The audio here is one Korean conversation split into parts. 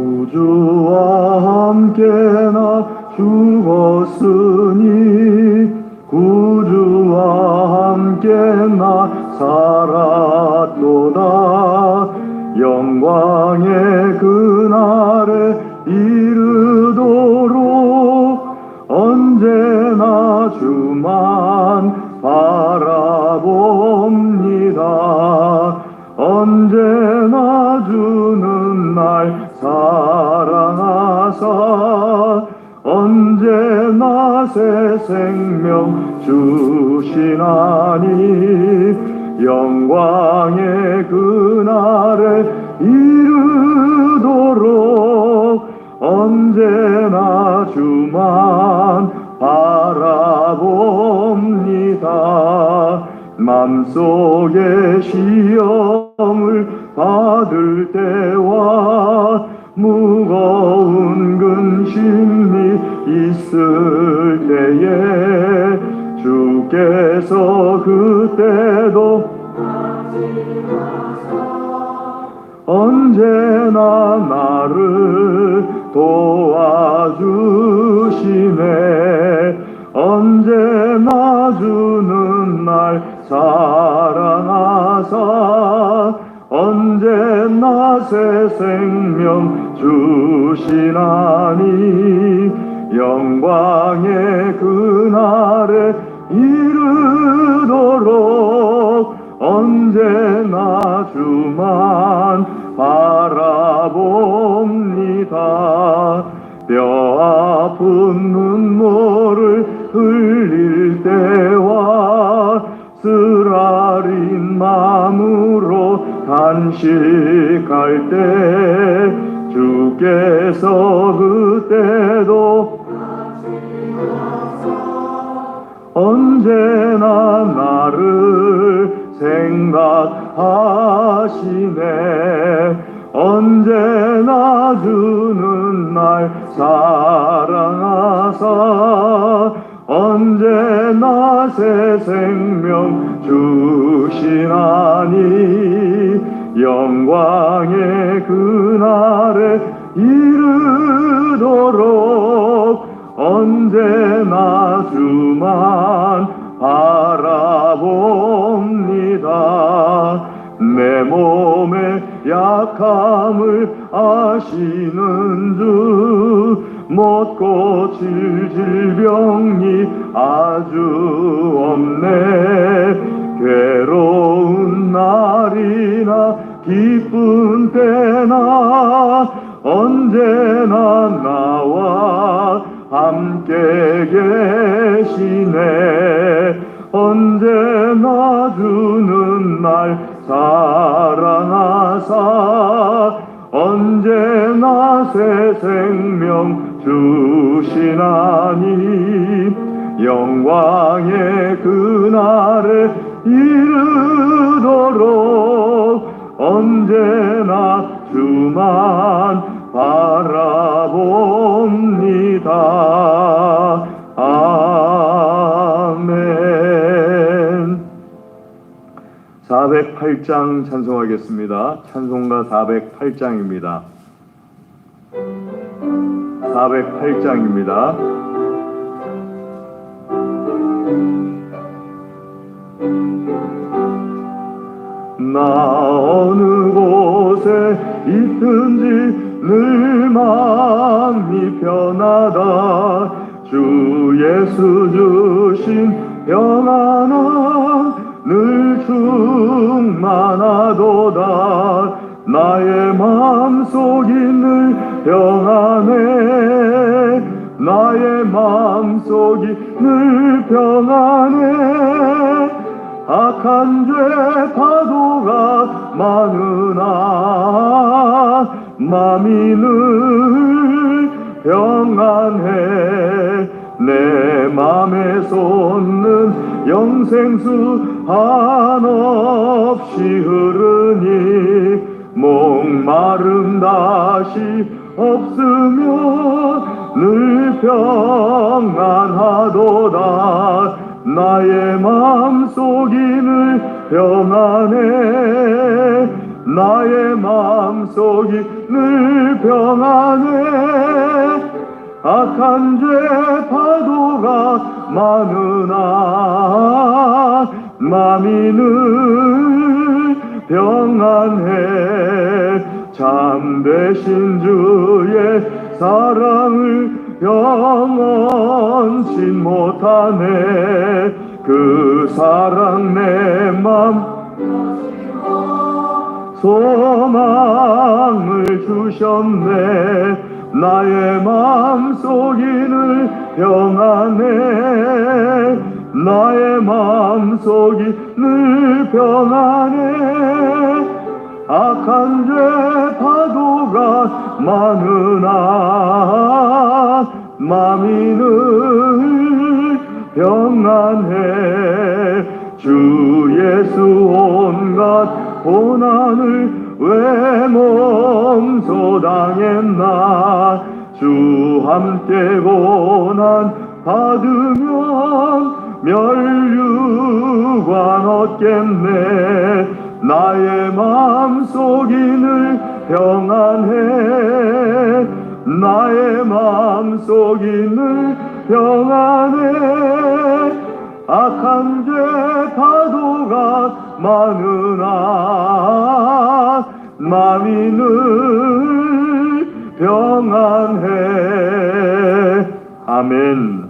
구주와 함께 나 죽었으니 구주와 함께 나 살았도다. 영광의 그날에 이르도록 언제나 주만 바라봅니다. 언제나 주는 날 사랑하사 언제나 새 생명 주시나니 영광의 그날에 이르도록 언제나 주만 바라봅니다. 맘속에 시험을 받을 때와 무거운 근심이 있을 때에 주께서 그때도 언제나 나를 도와주시네. 언제나 주는 날 사랑하사 언제나 새 생명 주시나니 영광의 그날에 이르도록 언제나 주만 바라봅니다. 뼈 아픈 눈물을 흘릴 때와 쓰라린 마음으로 단식할 때 주께서 그때도 언제나 나를 생각하시네. 언제나 주는 날 사랑하사 언제나 새 생명 주시나니 영광의 그날에 이르도록 언제나 주만 바라봅니다. 내 몸의 약함을 아시는 주 못 고칠 질병이 아주 없네. 괴로운 날이나 기쁜 때나 언제나 나와 함께 계시네. 언제나 주는 날 사랑하사 언제나 새 생명 주시나니 영광의 그날에 이르도록 언제나 주만 바라봅니다. 아멘. 408장 찬송하겠습니다. 찬송가 408장입니다. 408장입니다. 나 어느 곳에 있든지 늘 마음이 편하다. 주 예수 주신 평안은 늘 충만하도다. 나의 마음속이 늘 평안해. 나의 마음속이 늘 평안해. 악한 죄 파도가 많으나 맘이 늘 평안해. 내 맘에 솟는 영생수 한없이 흐르니 목마름 다시 없으면 늘 평안하도다. 나의 마음속이 늘 평안해. 나의 마음속이 늘 늘 평안해 악한 죄 파도가 많으나 맘이 늘 평안해 참되신 주의 사랑을 영원치 못하네 그 사랑 내 맘 소망을 주셨네 나의 마음속이 늘 평안해 나의 마음속이 늘 평안해 악한 죄 파도가 많으나 맘이 늘 평안해 주 예수 온갖 고난을 왜 몸소 당했나 주 함께 고난 받으면 멸류관 얻겠네 나의 마음속이 늘 평안해 나의 마음속이 늘 평안해 악한 죄 파도가 많으나 맘이 늘 평안해 아멘.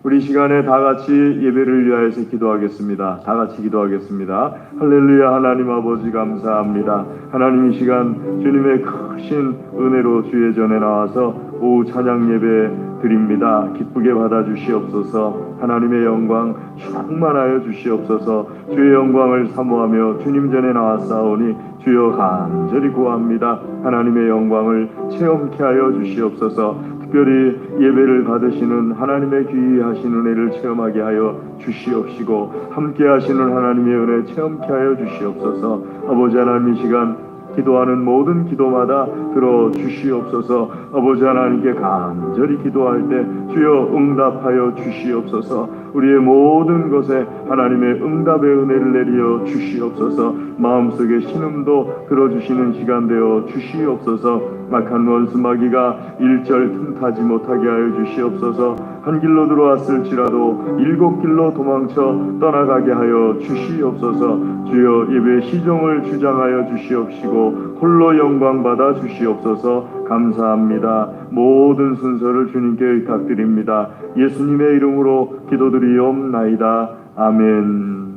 우리 시간에 다 같이 예배를 위하여서 기도하겠습니다. 다 같이 기도하겠습니다. 할렐루야. 하나님 아버지 감사합니다. 하나님 이 시간 주님의 크신 은혜로 주의 전에 나와서 오후 찬양 예배 드립니다. 기쁘게 받아주시옵소서. 하나님의 영광 충만하여 주시옵소서. 주의 영광을 사모하며 주님 전에 나왔사오니 주여 간절히 구합니다. 하나님의 영광을 체험케 하여 주시옵소서. 특별히 예배를 받으시는 하나님의 귀하신 은혜를 체험하게 하여 주시옵시고 함께 하시는 하나님의 은혜 체험케 하여 주시옵소서. 아버지 하나님 이 시간 기도하는 모든 기도마다 들어주시옵소서. 아버지 하나님께 간절히 기도할 때 주여 응답하여 주시옵소서. 우리의 모든 것에 하나님의 응답의 은혜를 내려 주시옵소서. 마음속에 신음도 들어주시는 시간 되어 주시옵소서. 막한 원수 마귀가 일절 틈타지 못하게 하여 주시옵소서. 한 길로 들어왔을지라도 일곱 길로 도망쳐 떠나가게 하여 주시옵소서. 주여 예배 시종을 주장하여 주시옵시고 홀로 영광 받아 주시옵소서. 감사합니다. 모든 순서를 주님께 의탁드립니다. 예수님의 이름으로 기도드리옵나이다. 아멘.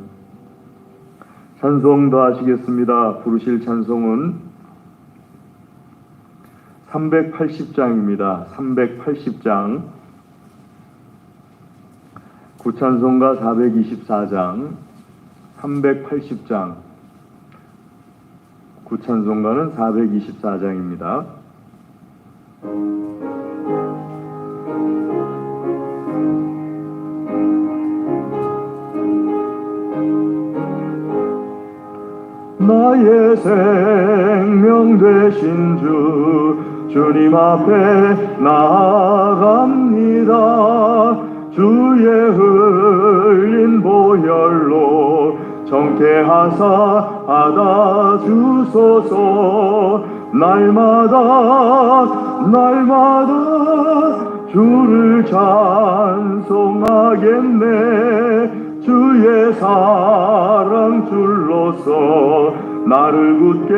찬송 더 하시겠습니다. 부르실 찬송은 380장입니다. 380장 구찬송가 424장 380장 구찬송가는 424장입니다. 나의 생명 되신 주 주님 앞에 나아갑니다. 주의 흘린 보혈로 정케하사 받아주소서. 날마다 주를 찬송하겠네. 주의 사랑 줄로서 나를 굳게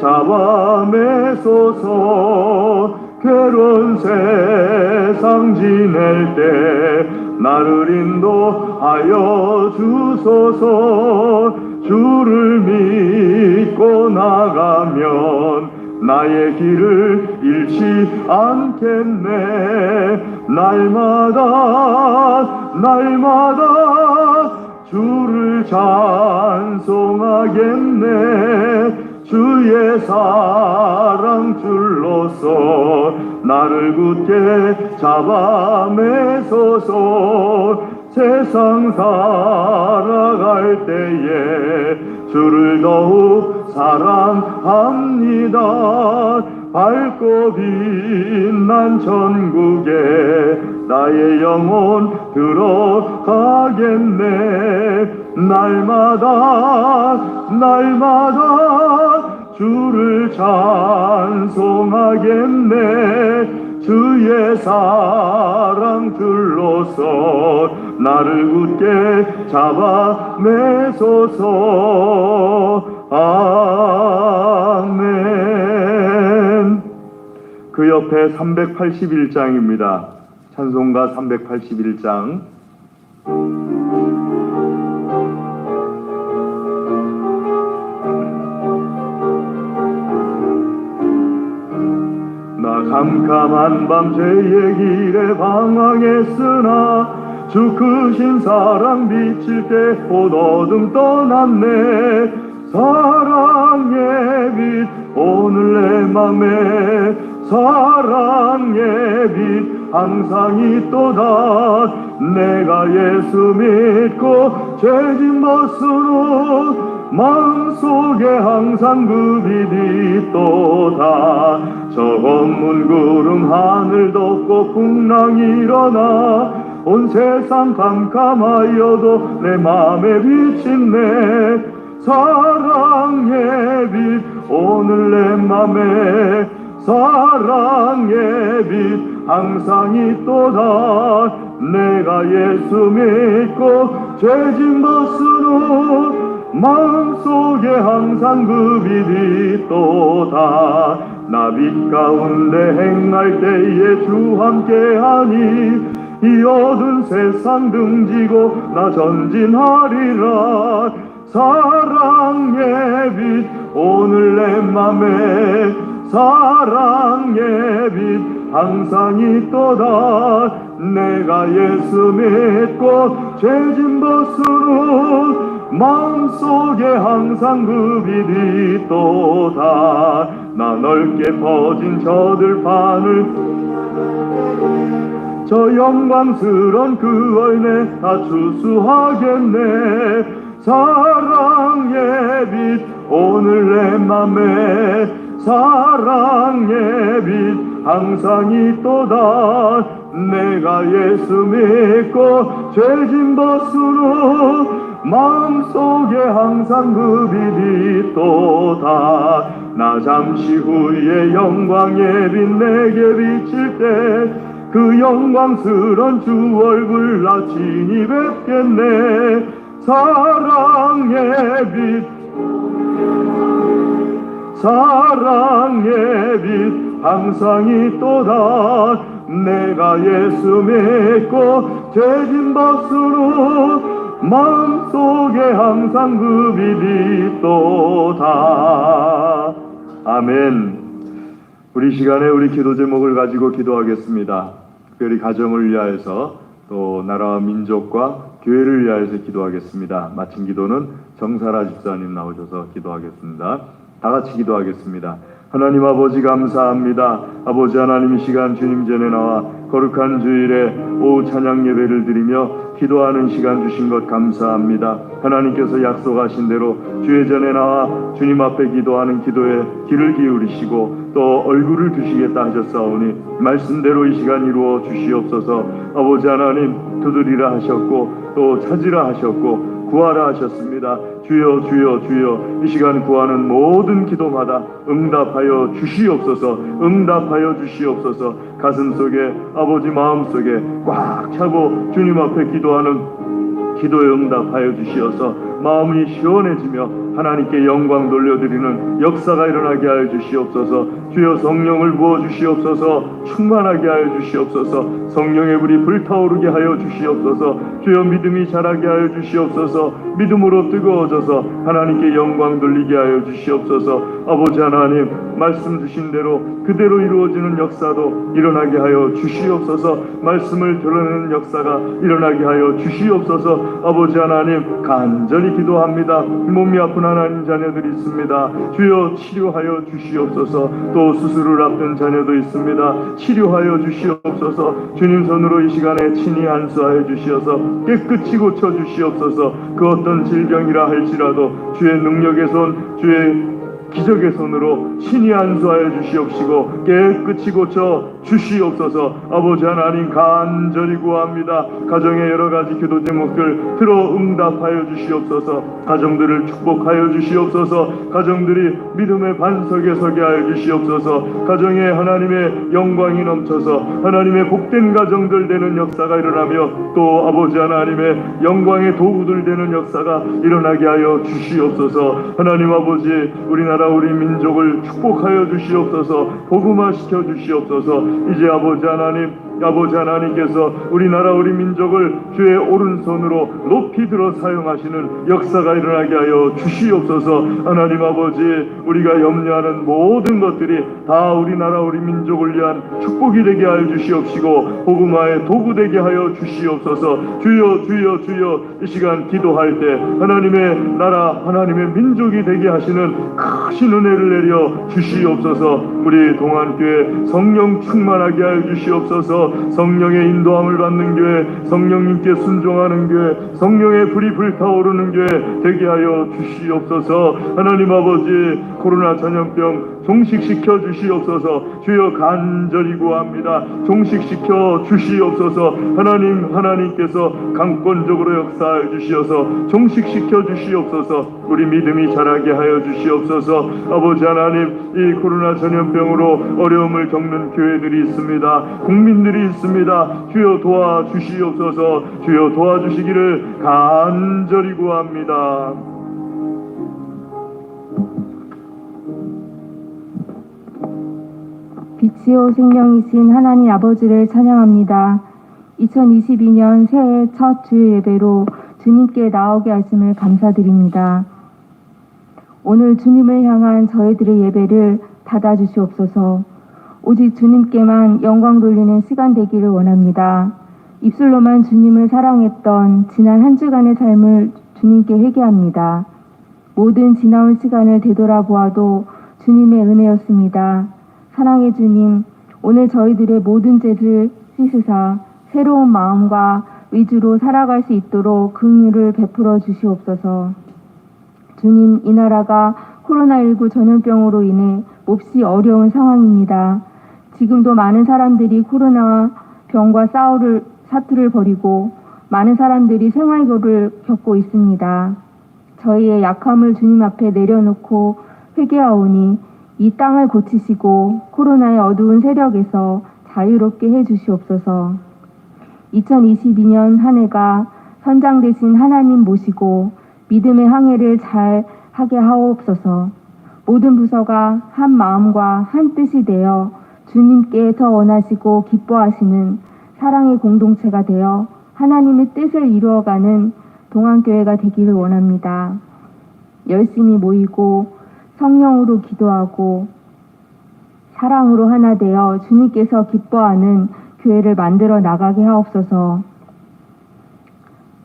잡아매소서. 괴로운 세상 지낼 때 나를 인도하여 주소서. 주를 믿고 나가면 나의 길을 잃지 않겠네. 날마다 주를 찬송하겠네. 주의 사랑 줄로서 나를 굳게 잡아매소서. 세상 살아갈 때에 주를 더욱 사랑합니다. 밝고 빛난 천국에 나의 영혼 들어가겠네. 날마다 주를 찬송하겠네. 주의 사랑 줄로서 나를 굳게 잡아내소서. 아멘. 그 옆에 381장입니다. 찬송가 381장. 나 캄캄한 밤 죄의 길에 방황했으나 주 크신 사랑 비칠 때 곧 어둠 떠났네. 사랑의 빛 오늘 내 맘에 사랑의 빛 항상 있도다. 내가 예수 믿고 죄진 벗으로 마음속에 항상 그 빛이 있도다. 저 검은 구름 하늘 덮고 풍랑이 일어나 온 세상 캄캄하여도 내 맘에 비친네. 사랑의 빛 오늘 내 맘에 사랑의 빛 항상 있도다. 내가 예수 믿고 죄진 벗으로 마음속에 항상 그 빛이 있도다. 나 빛 가운데 행할 때에 주 함께하니 이 어두운 세상 등지고 나 전진하리라. 사랑의 빛 오늘 내 맘에 사랑의 빛 항상 있도다. 내가 예수 믿고 죄진 벗으로 마음속에 항상 그 빛이 있도다. 나 넓게 퍼진 저 들판을 저 영광스런 그 얼내 다 추수하겠네. 사랑의 빛 오늘 내 맘에 사랑의 빛 항상 있도다. 내가 예수 믿고 죄진 벗으로 마음속에 항상 그 빛이 있도다. 나 잠시 후에 영광의 빛 내게 비칠 때 그 영광스런 주 얼굴 나 친히 뵙겠네. 사랑의 빛 사랑의 빛 항상 있도다. 내가 예수 믿고 죄진 벗으로 마음속에 항상 그 빛이 있도다. 아멘. 우리 시간에 우리 기도 제목을 가지고 기도하겠습니다. 특별히 가정을 위하여서 또 나라와 민족과 교회를 위하여서 기도하겠습니다. 마친 기도는 정사라 집사님 나오셔서 기도하겠습니다. 다 같이 기도하겠습니다. 하나님 아버지 감사합니다. 아버지 하나님 이 시간 주님 전에 나와 거룩한 주일에 오후 찬양 예배를 드리며 기도하는 시간 주신 것 감사합니다. 하나님께서 약속하신 대로 주의 전에 나와 주님 앞에 기도하는 기도에 귀를 기울이시고 또 얼굴을 두시겠다 하셨사오니 말씀대로 이 시간 이루어 주시옵소서. 아버지 하나님 두드리라 하셨고 또 찾으라 하셨고 구하라 하셨습니다. 주여 주여 주여 이 시간 구하는 모든 기도마다 응답하여 주시옵소서. 응답하여 주시옵소서. 가슴속에 아버지 마음속에 꽉 차고 주님 앞에 기도하는 기도에 응답하여 주시어서 마음이 시원해지며 하나님께 영광 돌려드리는 역사가 일어나게 하여 주시옵소서. 주여 성령을 부어주시옵소서. 충만하게 하여 주시옵소서. 성령의 불이 불타오르게 하여 주시옵소서. 주여 믿음이 자라게 하여 주시옵소서. 믿음으로 뜨거워져서 하나님께 영광 돌리게 하여 주시옵소서. 아버지 하나님 말씀 주신 대로 그대로 이루어지는 역사도 일어나게 하여 주시옵소서. 말씀을 드러내는 역사가 일어나게 하여 주시옵소서. 아버지 하나님 간절히 기도합니다. 몸이 아픈 하나님 자녀들이 있습니다. 주여 치료하여 주시옵소서. 또 수술을 앞둔 자녀도 있습니다. 치료하여 주시옵소서. 주님 손으로 이 시간에 친히 안수하여 주시어서 깨끗이 고쳐 주시옵소서. 그 어떤 질병이라 할지라도 주의 능력의 손, 주의 기적의 손으로 친히 안수하여 주시옵시고 깨끗이 고쳐 주시옵소서. 아버지 하나님 간절히 구합니다. 가정의 여러 가지 기도 제목들 들어 응답하여 주시옵소서. 가정들을 축복하여 주시옵소서. 가정들이 믿음의 반석에 서게 하여 주시옵소서. 가정에 하나님의 영광이 넘쳐서 하나님의 복된 가정들 되는 역사가 일어나며 또 아버지 하나님의 영광의 도구들 되는 역사가 일어나게 하여 주시옵소서. 하나님 아버지 우리나라 우리 민족을 축복하여 주시옵소서. 복음화시켜 주시옵소서. 이제 아버지 하나님께서 우리나라 우리 민족을 주의 오른손으로 높이 들어 사용하시는 역사가 일어나게 하여 주시옵소서. 하나님 아버지 우리가 염려하는 모든 것들이 다 우리나라 우리 민족을 위한 축복이 되게 하여 주시옵시고 복음화의 도구 되게 하여 주시옵소서. 주여 주여 주여 이 시간 기도할 때 하나님의 나라 하나님의 민족이 되게 하시는 크신 은혜를 내려 주시옵소서. 우리 동안교회 성령 충만하게 하여 주시옵소서. 성령의 인도함을 받는 교회, 성령님께 순종하는 교회, 성령의 불이 불타오르는 교회 되게 하여 주시옵소서. 하나님 아버지 코로나 전염병 종식시켜 주시옵소서. 주여 간절히 구합니다. 종식시켜 주시옵소서. 하나님께서 강권적으로 역사하여 주시어서 종식시켜 주시옵소서. 우리 믿음이 자라게 하여 주시옵소서. 아버지 하나님 이 코로나 전염병으로 어려움을 겪는 교회들이 있습니다. 국민들이 있습니다. 주여 도와주시옵소서. 주여 도와주시기를 간절히 구합니다. 빛이요 생명이신 하나님 아버지를 찬양합니다. 2022년 새해 첫 주일 예배로 주님께 나오게 하심을 감사드립니다. 오늘 주님을 향한 저희들의 예배를 받아주시옵소서. 오직 주님께만 영광 돌리는 시간 되기를 원합니다. 입술로만 주님을 사랑했던 지난 한 주간의 삶을 주님께 회개합니다. 모든 지나온 시간을 되돌아보아도 주님의 은혜였습니다. 사랑의 주님, 오늘 저희들의 모든 죄를 씻으사 새로운 마음과 의지로 살아갈 수 있도록 긍휼을 베풀어 주시옵소서. 주님, 이 나라가 코로나19 전염병으로 인해 몹시 어려운 상황입니다. 지금도 많은 사람들이 코로나 병과 싸울 사투를 벌이고 많은 사람들이 생활고를 겪고 있습니다. 저희의 약함을 주님 앞에 내려놓고 회개하오니 이 땅을 고치시고 코로나의 어두운 세력에서 자유롭게 해주시옵소서. 2022년 한 해가 선장 되신 하나님 모시고 믿음의 항해를 잘 하게 하옵소서. 모든 부서가 한 마음과 한 뜻이 되어 주님께 더 원하시고 기뻐하시는 사랑의 공동체가 되어 하나님의 뜻을 이루어가는 동안교회가 되기를 원합니다. 열심히 모이고 성령으로 기도하고 사랑으로 하나 되어 주님께서 기뻐하는 교회를 만들어 나가게 하옵소서.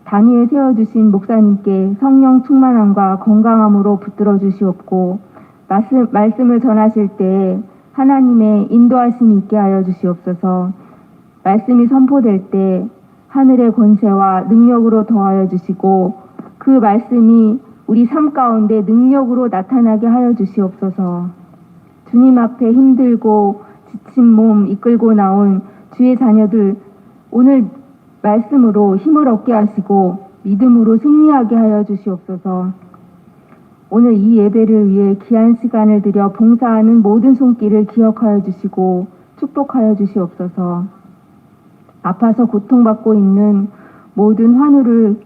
단위에 세워주신 목사님께 성령 충만함과 건강함으로 붙들어 주시옵고 말씀을 전하실 때 하나님의 인도하심이 있게 하여 주시옵소서. 말씀이 선포될 때 하늘의 권세와 능력으로 더하여 주시고 그 말씀이 우리 삶 가운데 능력으로 나타나게 하여 주시옵소서. 주님 앞에 힘들고 지친 몸 이끌고 나온 주의 자녀들 오늘 말씀으로 힘을 얻게 하시고 믿음으로 승리하게 하여 주시옵소서. 오늘 이 예배를 위해 귀한 시간을 들여 봉사하는 모든 손길을 기억하여 주시고 축복하여 주시옵소서. 아파서 고통받고 있는 모든 환우를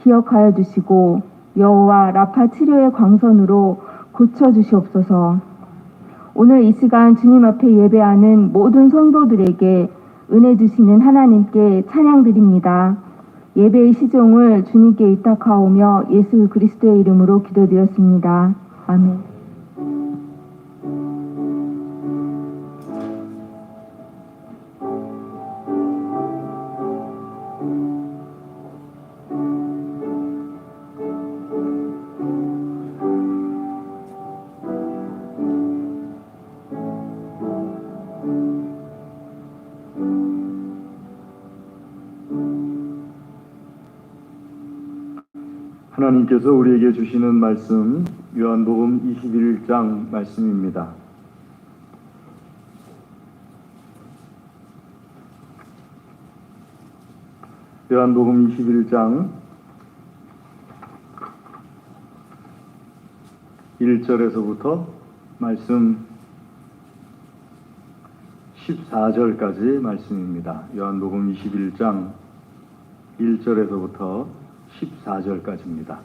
기억하여 주시고 여호와 라파 치료의 광선으로 고쳐주시옵소서. 오늘 이 시간 주님 앞에 예배하는 모든 성도들에게 은혜 주시는 하나님께 찬양드립니다. 예배의 시종을 주님께 의탁하오며 예수 그리스도의 이름으로 기도드렸습니다. 아멘. 하나님께서 우리에게 주시는 말씀 요한복음 21장 말씀입니다. 요한복음 21장 1절에서부터 말씀 14절까지 말씀입니다. 요한복음 21장 1절에서부터 14절까지입니다.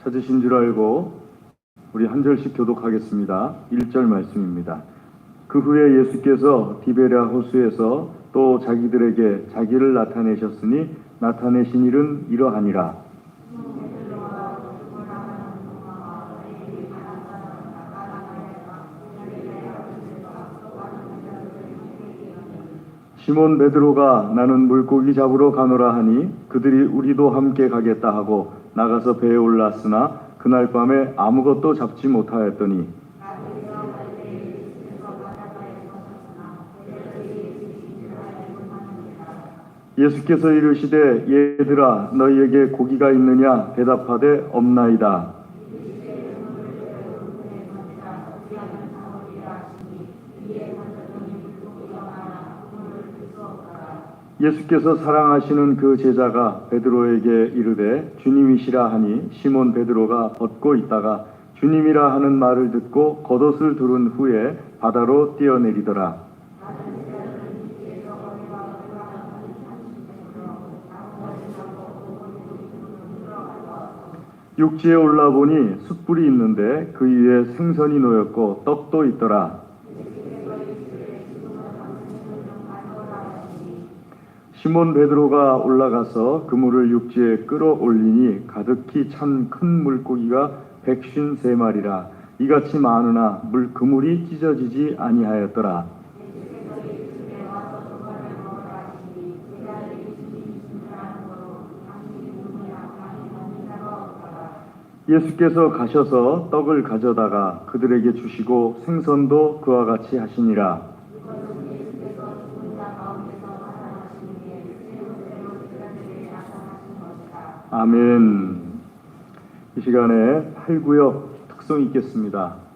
찾으신 줄 알고 우리 한 절씩 교독하겠습니다. 1절 말씀입니다. 그 후에 예수께서 디베랴 호수에서 또 자기들에게 자기를 나타내셨으니 나타내신 일은 이러하니라. 시몬 베드로가 나는 물고기 잡으러 가노라 하니 그들이 우리도 함께 가겠다 하고 나가서 배에 올랐으나 그날 밤에 아무것도 잡지 못하였더니 예수께서 이르시되 얘들아 너희에게 고기가 있느냐 대답하되 없나이다. 예수께서 사랑하시는 그 제자가 베드로에게 이르되 주님이시라 하니 시몬 베드로가 벗고 있다가 주님이라 하는 말을 듣고 겉옷을 두른 후에 바다로 뛰어내리더라. 육지에 올라보니 숯불이 있는데 그 위에 생선이 놓였고 떡도 있더라. 시몬 베드로가 올라가서 그물을 육지에 끌어올리니 가득히 찬 큰 물고기가 153마리라. 이같이 많으나 그물이 찢어지지 아니하였더라. 예수께서 가셔서 떡을 가져다가 그들에게 주시고 생선도 그와 같이 하시니라. 아멘. 이 시간에 8구역 특성이 있겠습니다.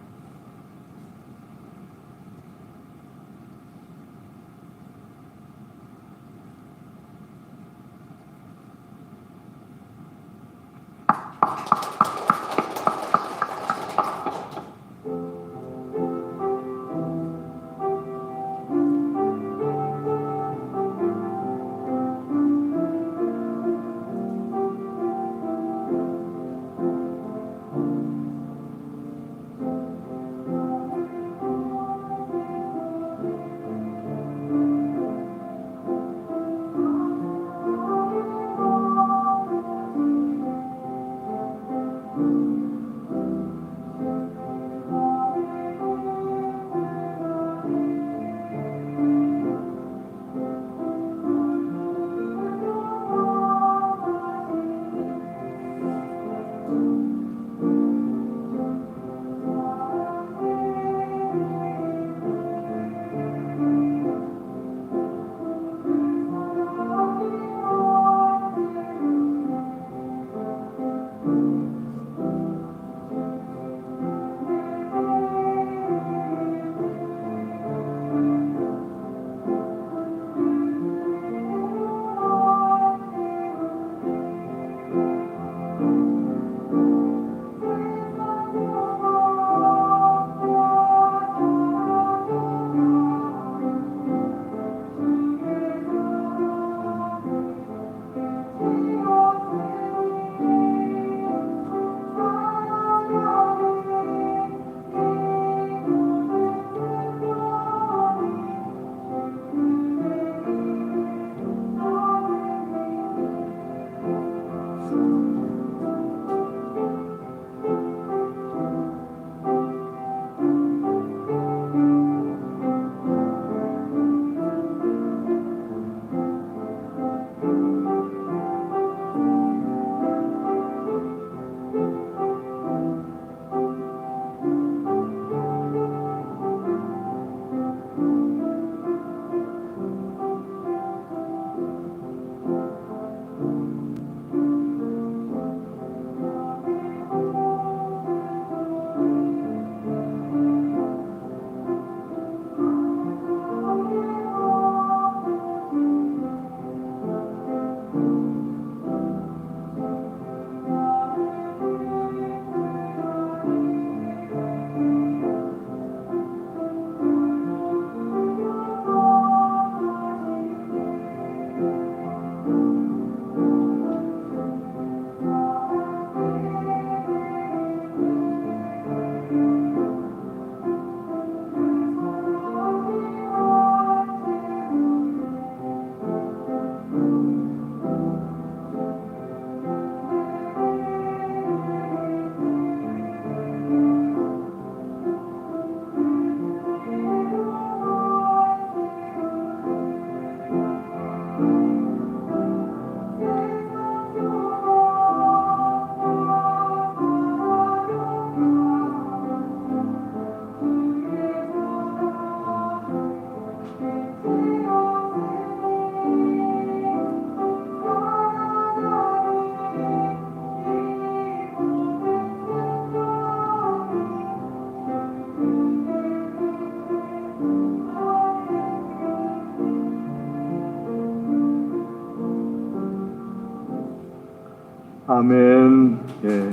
아멘. 예.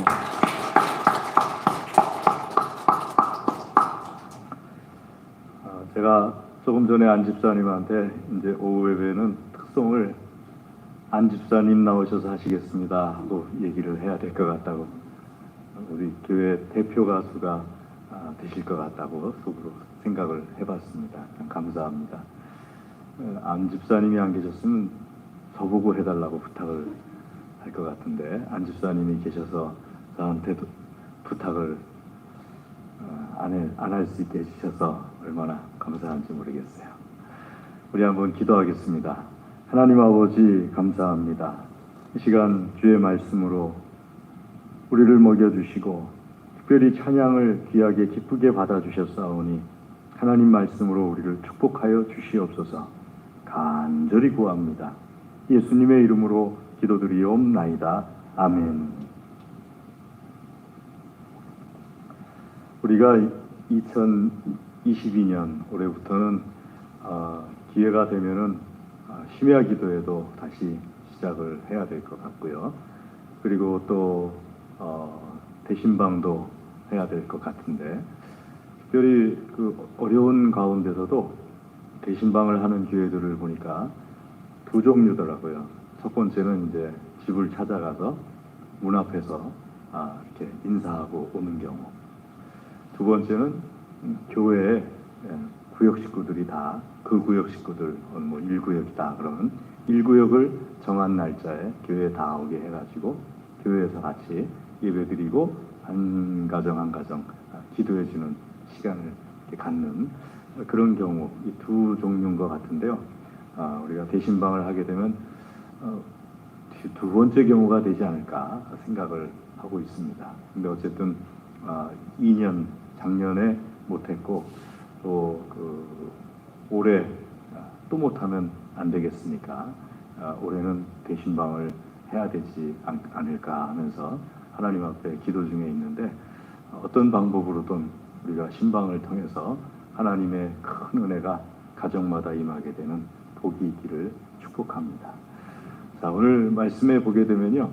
제가 조금 전에 안 집사님한테 이제 오후 예배는 특송을 안 집사님 나오셔서 하시겠습니다 하고 얘기를 해야 될 것 같다고, 우리 교회 대표 가수가 되실 것 같다고 속으로 생각을 해봤습니다. 참 감사합니다. 안 집사님이 안 계셨으면 저보고 해달라고 부탁을 할 것 같은데, 안 집사님이 계셔서 저한테도 부탁을 안 할 수 있게 해주셔서 얼마나 감사한지 모르겠어요. 우리 한번 기도하겠습니다. 하나님 아버지 감사합니다. 이 시간 주의 말씀으로 우리를 먹여주시고 특별히 찬양을 귀하게 기쁘게 받아주셨사오니 하나님 말씀으로 우리를 축복하여 주시옵소서. 간절히 구합니다. 예수님의 이름으로 기도드리옵나이다. 아멘. 우리가 2022년 올해부터는 기회가 되면은 심야 기도에도 다시 시작을 해야 될 것 같고요. 그리고 또 대신방도 해야 될 것 같은데, 특별히 그 어려운 가운데서도 대신방을 하는 기회들을 보니까 두 종류더라고요. 첫 번째는 이제 집을 찾아가서 문 앞에서 이렇게 인사하고 오는 경우. 두 번째는 교회에 구역 식구들이 다, 그 구역 식구들, 뭐 1구역이다 그러면 1구역을 정한 날짜에 교회에 다 오게 해가지고 교회에서 같이 예배드리고 한 가정 한 가정 기도해주는 시간을 갖는 그런 경우, 이 두 종류인 것 같은데요. 우리가 대신방을 하게 되면 두 번째 경우가 되지 않을까 생각을 하고 있습니다. 근데 어쨌든 2년 작년에 못했고 또 올해 또 못하면 안 되겠으니까 올해는 대신방을 해야 되지 않을까 하면서 하나님 앞에 기도 중에 있는데, 어떤 방법으로든 우리가 신방을 통해서 하나님의 큰 은혜가 가정마다 임하게 되는 복이 있기를 축복합니다. 자, 오늘 말씀에 보게 되면요,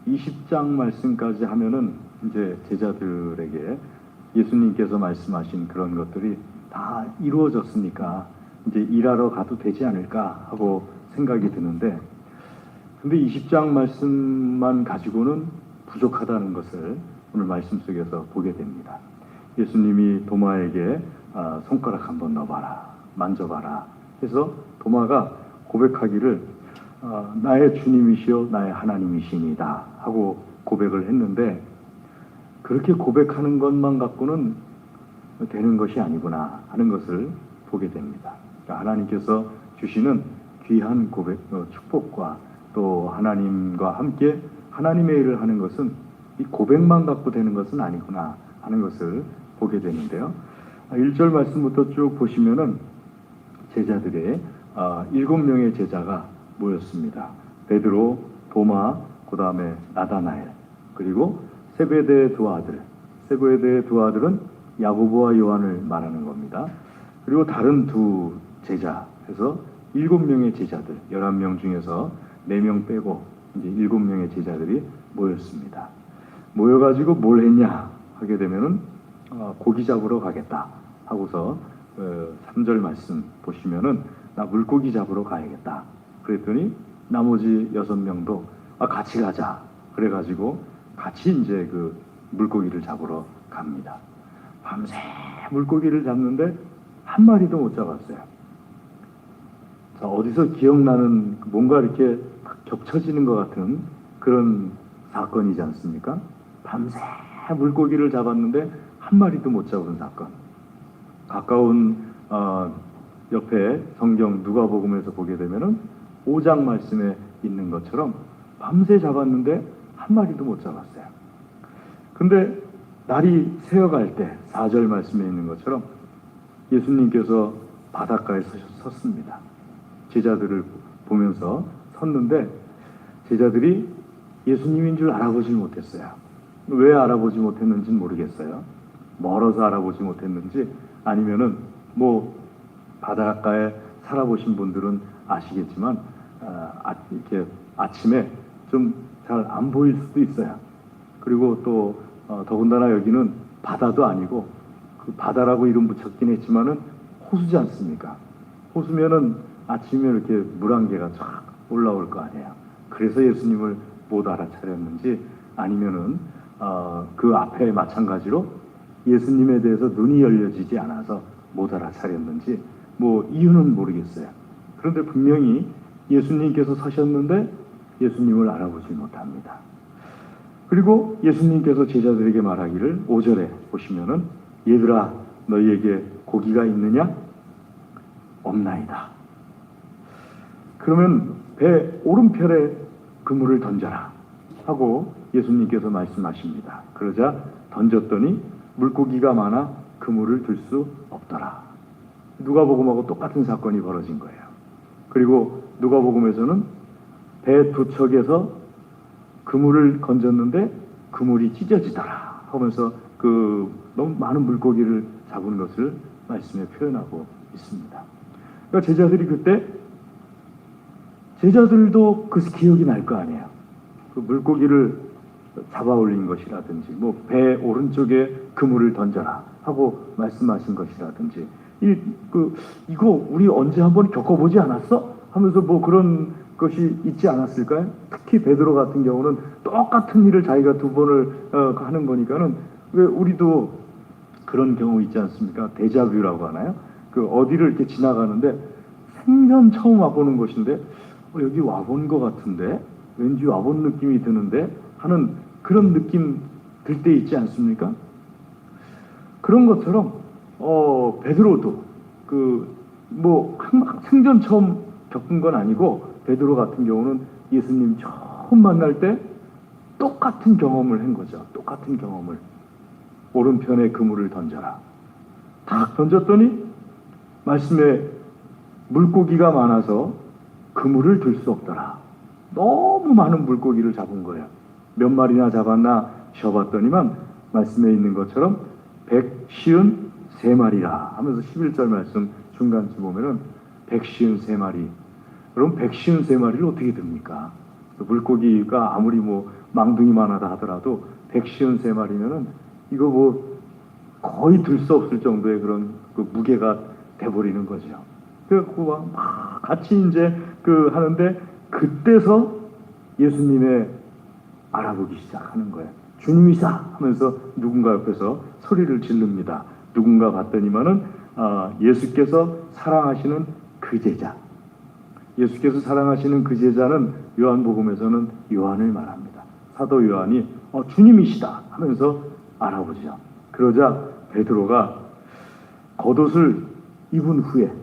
20장 말씀까지 하면은 이제 제자들에게 예수님께서 말씀하신 그런 것들이 다 이루어졌으니까 이제 일하러 가도 되지 않을까 하고 생각이 드는데, 근데 20장 말씀만 가지고는 부족하다는 것을 오늘 말씀 속에서 보게 됩니다. 예수님이 도마에게 손가락 한번 넣어봐라, 만져봐라 해서 도마가 고백하기를 나의 주님이시여 나의 하나님이시니다 하고 고백을 했는데, 그렇게 고백하는 것만 갖고는 되는 것이 아니구나 하는 것을 보게 됩니다. 그러니까 하나님께서 주시는 귀한 고백, 축복과 또 하나님과 함께 하나님의 일을 하는 것은 이 고백만 갖고 되는 것은 아니구나 하는 것을 보게 되는데요. 1절 말씀부터 쭉 보시면은 제자들의 7명의 제자가 모였습니다. 베드로, 도마, 그 다음에 나다나엘, 그리고 세베대의 두 아들. 세베대의 두 아들은 야고보와 요한을 말하는 겁니다. 그리고 다른 두 제자 해서 7명의 제자들, 11명 중에서 4명 빼고 이제 7명의 제자들이 모였습니다. 모여가지고 뭘 했냐 하게 되면은 고기 잡으러 가겠다 하고서 3절 말씀 보시면은 나 물고기 잡으러 가야겠다 그랬더니 나머지 6명도 같이 가자 그래가지고 같이 이제 그 물고기를 잡으러 갑니다. 밤새 물고기를 잡는데 한 마리도 못 잡았어요. 자, 어디서 기억나는 뭔가 이렇게 겹쳐지는 것 같은 그런 사건이지 않습니까? 밤새 물고기를 잡았는데 한 마리도 못 잡은 사건. 가까운 옆에 성경 누가복음에서 보게 되면은 5장 말씀에 있는 것처럼 밤새 잡았는데 한 마리도 못 잡았어요. 근데 날이 새어갈 때 4절 말씀에 있는 것처럼 예수님께서 바닷가에 섰습니다. 제자들을 보면서 섰는데 제자들이 예수님인 줄 알아보지 못했어요. 왜 알아보지 못했는지는 모르겠어요. 멀어서 알아보지 못했는지 아니면은 뭐 바닷가에 살아보신 분들은 아시겠지만 이렇게 아침에 좀 잘 안 보일 수도 있어요. 그리고 또 더군다나 여기는 바다도 아니고 그 바다라고 이름 붙였긴 했지만은 호수지 않습니까? 호수면은 아침에 이렇게 물 한 개가 쫙 올라올 거 아니에요. 그래서 예수님을 못 알아차렸는지 아니면은 그 앞에 마찬가지로 예수님에 대해서 눈이 열려지지 않아서 못 알아차렸는지 뭐 이유는 모르겠어요. 그런데 분명히 예수님께서 서셨는데 예수님을 알아보지 못합니다. 그리고 예수님께서 제자들에게 말하기를 5절에 보시면은 얘들아 너희에게 고기가 있느냐? 없나이다. 그러면 배 오른편에 그물을 던져라 하고 예수님께서 말씀하십니다. 그러자 던졌더니 물고기가 많아 그물을 들 수 없더라. 누가복음하고 똑같은 사건이 벌어진 거예요. 그리고 누가복음에서는 배 두 척에서 그물을 건졌는데 그물이 찢어지더라 하면서 그 너무 많은 물고기를 잡은 것을 말씀에 표현하고 있습니다. 그러니까 제자들이 그때 제자들도 그 기억이 날 거 아니에요. 그 물고기를 잡아 올린 것이라든지 뭐 배 오른쪽에 그물을 던져라 하고 말씀하신 것이라든지 이거 우리 언제 한번 겪어보지 않았어? 하면서 뭐 그런 것이 있지 않았을까요? 특히 베드로 같은 경우는 똑같은 일을 자기가 두 번을 하는 거니까는 왜 우리도 그런 경우 있지 않습니까? 데자뷰라고 하나요? 그 어디를 이렇게 지나가는데 생전 처음 와보는 곳인데 여기 와본 것 같은데 왠지 와본 느낌이 드는데 하는 그런 느낌 들 때 있지 않습니까? 그런 것처럼 베드로도 생전 처음 겪은 건 아니고 베드로 같은 경우는 예수님 처음 만날 때 똑같은 경험을 한 거죠. 똑같은 경험을. 오른편에 그물을 던져라. 딱 던졌더니 말씀에 물고기가 많아서 그물을 들 수 없더라. 너무 많은 물고기를 잡은 거예요. 몇 마리나 잡았나 쉬어봤더니만 말씀에 있는 것처럼 153마리라 하면서 11절 말씀 중간쯤 보면은 153마리. 그럼 153마리를 어떻게 듭니까? 물고기가 아무리 뭐 망둥이만 하다 하더라도 153마리면은 이거 뭐 거의 들 수 없을 정도의 그런 그 무게가 돼버리는 거죠. 그래갖고 막 같이 이제 하는데 그때서 예수님의 알아보기 시작하는 거예요. 주님이사 하면서 누군가 옆에서 소리를 지릅니다. 누군가 봤더니만은 예수께서 사랑하시는 그 제자. 예수께서 사랑하시는 그 제자는 요한복음에서는 요한을 말합니다. 사도 요한이 주님이시다 하면서 알아보죠. 그러자 베드로가 겉옷을 입은 후에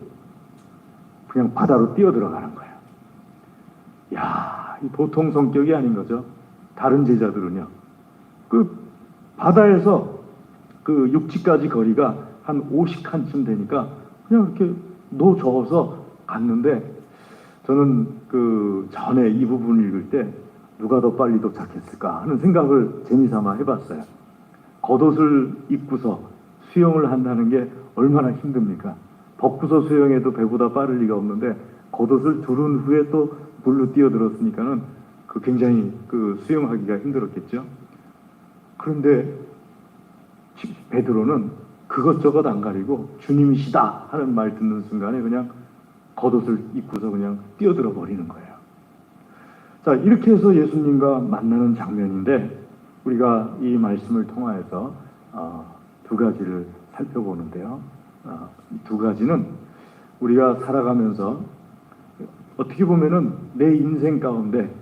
그냥 바다로 뛰어들어가는 거예요. 이 보통 성격이 아닌 거죠. 다른 제자들은요. 바다에서 육지까지 거리가 한 50칸쯤 되니까 그냥 이렇게 노저어서 갔는데 저는 전에 이 부분을 읽을 때 누가 더 빨리 도착했을까 하는 생각을 재미삼아 해봤어요. 겉옷을 입고서 수영을 한다는 게 얼마나 힘듭니까? 벗고서 수영해도 배보다 빠를 리가 없는데 겉옷을 두른 후에 또 물로 뛰어들었으니까는 굉장히 수영하기가 힘들었겠죠. 그런데 베드로는 그것저것 안 가리고 주님이시다 하는 말 듣는 순간에 그냥 겉옷을 입고서 그냥 뛰어들어 버리는 거예요. 자, 이렇게 해서 예수님과 만나는 장면인데 우리가 이 말씀을 통하여서 두 가지를 살펴보는데요. 이 두 가지는 우리가 살아가면서 어떻게 보면은 내 인생 가운데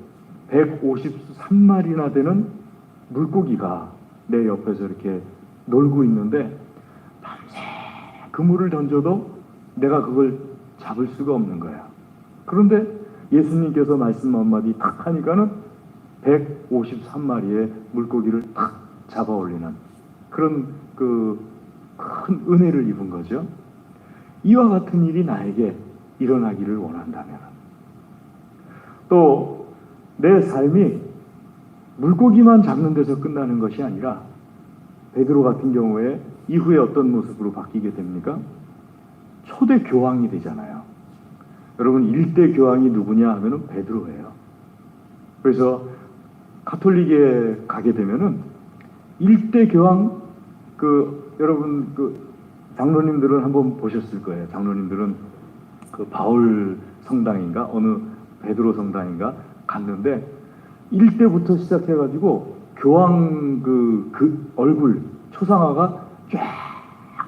153마리나 되는 물고기가 내 옆에서 이렇게 놀고 있는데 밤새 그물을 던져도 내가 그걸 잡을 수가 없는 거야. 그런데 예수님께서 말씀 한마디 탁 하니까는 153마리의 물고기를 탁 잡아 올리는 그런 큰 은혜를 입은 거죠. 이와 같은 일이 나에게 일어나기를 원한다면 또 내 삶이 물고기만 잡는 데서 끝나는 것이 아니라 베드로 같은 경우에 이후에 어떤 모습으로 바뀌게 됩니까? 초대 교황이 되잖아요. 여러분 1대 교황이 누구냐 하면은 베드로예요. 그래서 가톨릭에 가게 되면은 일대 교황, 여러분 장로님들은 한번 보셨을 거예요. 장로님들은 바울 성당인가 어느 베드로 성당인가 갔는데 일대부터 시작해가지고 교황 그 얼굴 초상화가 쫙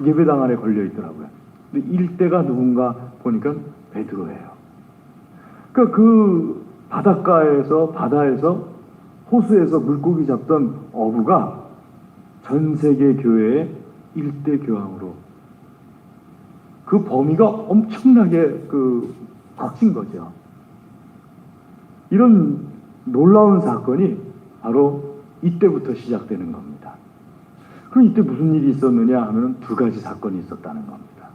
예배당 안에 걸려 있더라고요. 근데 일대가 누군가 보니까 베드로예요. 그러니까 그 바다에서 호수에서 물고기 잡던 어부가 전 세계 교회의 일대 교황으로 그 범위가 엄청나게 커진 거죠. 이런 놀라운 사건이 바로 이때부터 시작되는 겁니다. 그럼 이때 무슨 일이 있었느냐 하면 두 가지 사건이 있었다는 겁니다.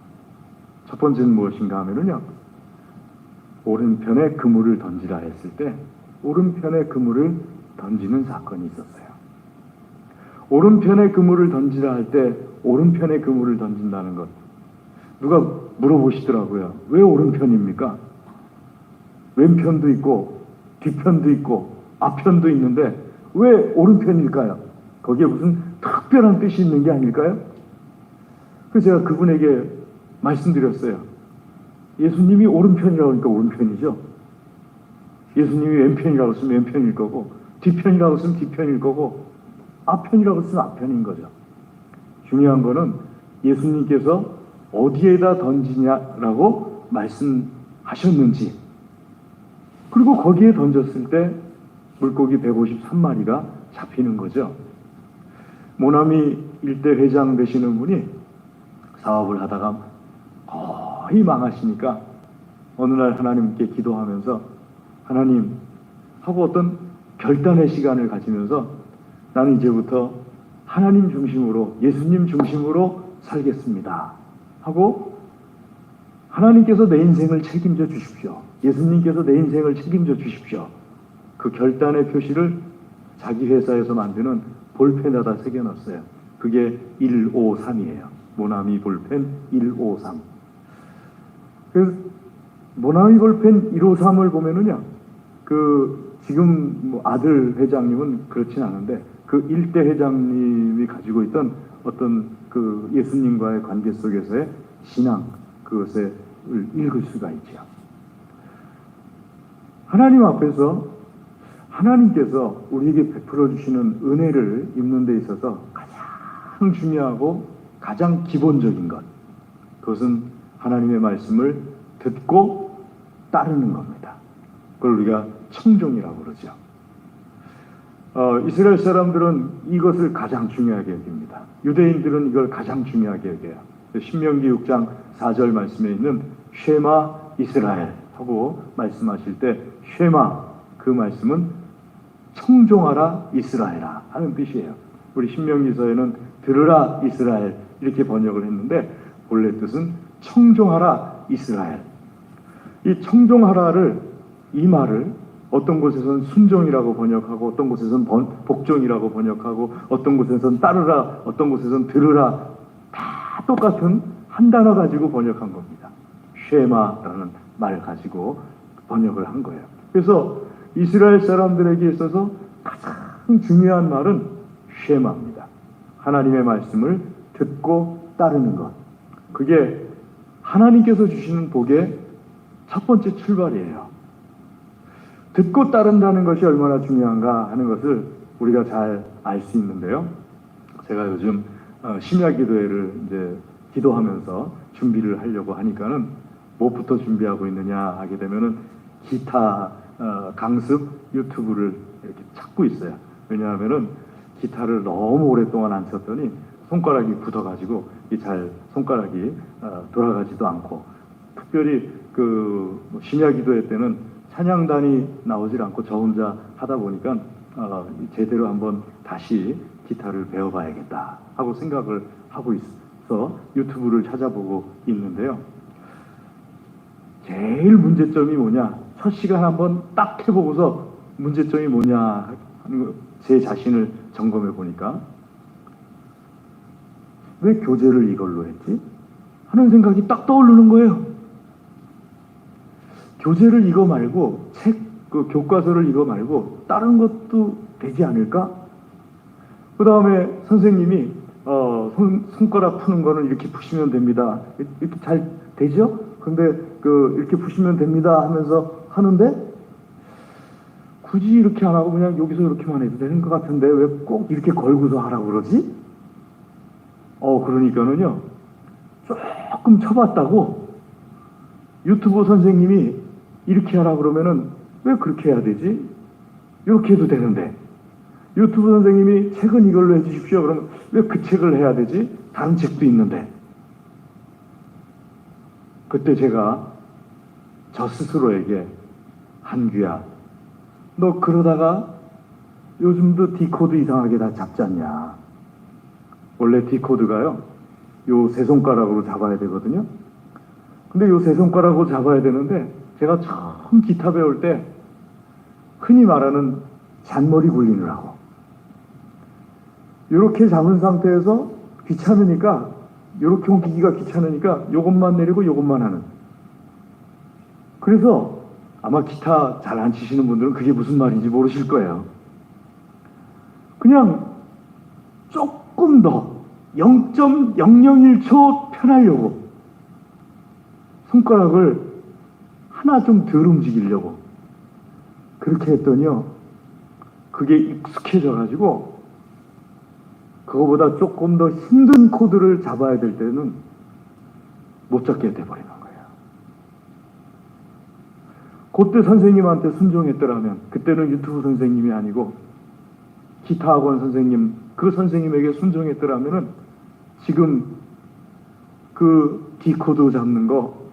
첫 번째는 무엇인가 하면요, 오른편에 그물을 던지라 했을 때 오른편에 그물을 던지는 사건이 있었어요. 오른편에 그물을 던지라 할 때 오른편에 그물을 던진다는 것, 누가 물어보시더라고요. 왜 오른편입니까? 왼편도 있고 뒤편도 있고 앞편도 있는데 왜 오른편일까요? 거기에 무슨 특별한 뜻이 있는 게 아닐까요? 그래서 제가 그분에게 말씀드렸어요. 예수님이 오른편이라고 하니까 오른편이죠. 예수님이 왼편이라고 했으면 왼편일 거고, 뒤편이라고 했으면 뒤편일 거고, 앞편이라고 했으면 앞편인 거죠. 중요한 거는 예수님께서 어디에다 던지냐라고 말씀하셨는지, 그리고 거기에 던졌을 때 물고기 153마리가 잡히는 거죠. 모나미 일대 회장 되시는 분이 사업을 하다가 거의 망하시니까 어느 날 하나님께 기도하면서 하나님 하고 어떤 결단의 시간을 가지면서 나는 이제부터 하나님 중심으로, 예수님 중심으로 살겠습니다 하고, 하나님께서 내 인생을 책임져 주십시오, 예수님께서 내 인생을 책임져 주십시오, 그 결단의 표시를 자기 회사에서 만드는 볼펜에다 새겨놨어요. 그게 153이에요. 모나미 볼펜 153. 그 모나미 볼펜 153을 보면은요, 지금 아들 회장님은 그렇진 않은데 그 일대 회장님이 가지고 있던 어떤 예수님과의 관계 속에서의 신앙, 그것을 읽을 수가 있죠. 하나님 앞에서 하나님께서 우리에게 베풀어 주시는 은혜를 입는 데 있어서 가장 중요하고 가장 기본적인 것, 그것은 하나님의 말씀을 듣고 따르는 겁니다. 그걸 우리가 청종이라고 그러죠. 이스라엘 사람들은 이것을 가장 중요하게 여깁니다. 유대인들은 이걸 가장 중요하게 여겨요. 신명기 6장 4절 말씀에 있는 쉐마 이스라엘 하고 말씀하실 때 쉐마, 그 말씀은 청종하라 이스라엘아 하는 뜻이에요. 우리 신명기서에는 들으라 이스라엘 이렇게 번역을 했는데 본래 뜻은 청종하라 이스라엘. 이 청종하라를, 이 말을 어떤 곳에서는 순종이라고 번역하고 어떤 곳에서는 복종이라고 번역하고 어떤 곳에서는 따르라, 어떤 곳에서는 들으라, 다 똑같은 한 단어 가지고 번역한 겁니다. 쉐마라는 말 가지고 번역을 한 거예요. 그래서 이스라엘 사람들에게 있어서 가장 중요한 말은 쉐마입니다. 하나님의 말씀을 듣고 따르는 것. 그게 하나님께서 주시는 복의 첫 번째 출발이에요. 듣고 따른다는 것이 얼마나 중요한가 하는 것을 우리가 잘 알 수 있는데요. 제가 요즘 심야 기도회를 이제 기도하면서 준비를 하려고 하니까는 뭐부터 준비하고 있느냐 하게 되면은 기타 강습 유튜브를 이렇게 찾고 있어요. 왜냐하면은 기타를 너무 오랫동안 안 쳤더니 손가락이 굳어가지고 손가락이 돌아가지도 않고, 특별히 심야 기도회 때는 찬양단이 나오질 않고 저 혼자 하다 보니까 제대로 한번 다시 기타를 배워봐야겠다 하고 생각을 하고 있어 유튜브를 찾아보고 있는데요. 제일 문제점이 뭐냐, 첫 시간 한번 딱 해보고서 문제점이 뭐냐 하는 거, 제 자신을 점검해 보니까 왜 교재를 이걸로 했지? 하는 생각이 딱 떠오르는 거예요. 교재를 이거 말고 책 그 교과서를 이거 말고 다른 것도 되지 않을까? 그 다음에 선생님이 손가락 푸는 거는 이렇게 푸시면 됩니다. 이렇게 잘 되죠? 근데 이렇게 푸시면 됩니다 하면서 하는데 굳이 이렇게 안 하고 그냥 여기서 이렇게만 해도 되는 것 같은데 왜 꼭 이렇게 걸고서 하라고 그러지? 그러니까는요, 조금 쳐봤다고 유튜브 선생님이 이렇게 하라 그러면은 왜 그렇게 해야 되지? 이렇게 해도 되는데 유튜브 선생님이 책은 이걸로 해주십시오. 그러면 왜 그 책을 해야 되지? 다른 책도 있는데. 그때 제가 저 스스로에게 한규야, 너 그러다가 요즘도 디코드 이상하게 다 잡지 않냐? 원래 디코드가요, 요 세 손가락으로 잡아야 되거든요. 근데 요 세 손가락으로 잡아야 되는데 제가 처음 기타 배울 때 흔히 말하는 잔머리 굴리느라고 이렇게 잡은 상태에서 귀찮으니까, 이렇게 옮기기가 귀찮으니까 요것만 내리고 요것만 하는. 그래서 아마 기타 잘 안 치시는 분들은 그게 무슨 말인지 모르실 거예요. 그냥 조금 더 0.001초 편하려고 손가락을 하나 좀 덜 움직이려고 그렇게 했더니요, 그게 익숙해져가지고 그거보다 조금 더 힘든 코드를 잡아야 될 때는 못 잡게 돼버리는 거예요. 그때 선생님한테 순종했더라면, 그때는 유튜브 선생님이 아니고 기타 학원 선생님, 그 선생님에게 순종했더라면은 지금 그 D코드 잡는 거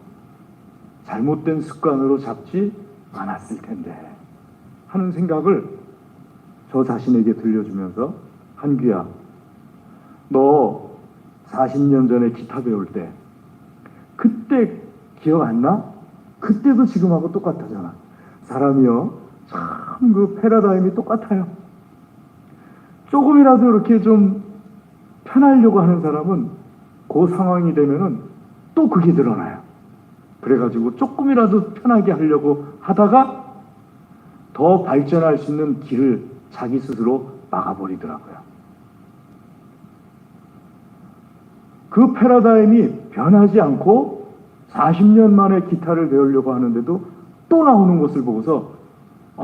잘못된 습관으로 잡지 않았을 텐데 하는 생각을 저 자신에게 들려주면서, 한규야, 너 40년 전에 기타 배울 때 그때 기억 안 나? 그때도 지금하고 똑같아잖아. 사람이요, 참 그 패러다임이 똑같아요. 조금이라도 이렇게 좀 편하려고 하는 사람은 그 상황이 되면은 또 그게 드러나요. 그래가지고 조금이라도 편하게 하려고 하다가 더 발전할 수 있는 길을 자기 스스로 막아버리더라고요. 그 패러다임이 변하지 않고 40년 만에 기타를 배우려고 하는데도 또 나오는 것을 보고서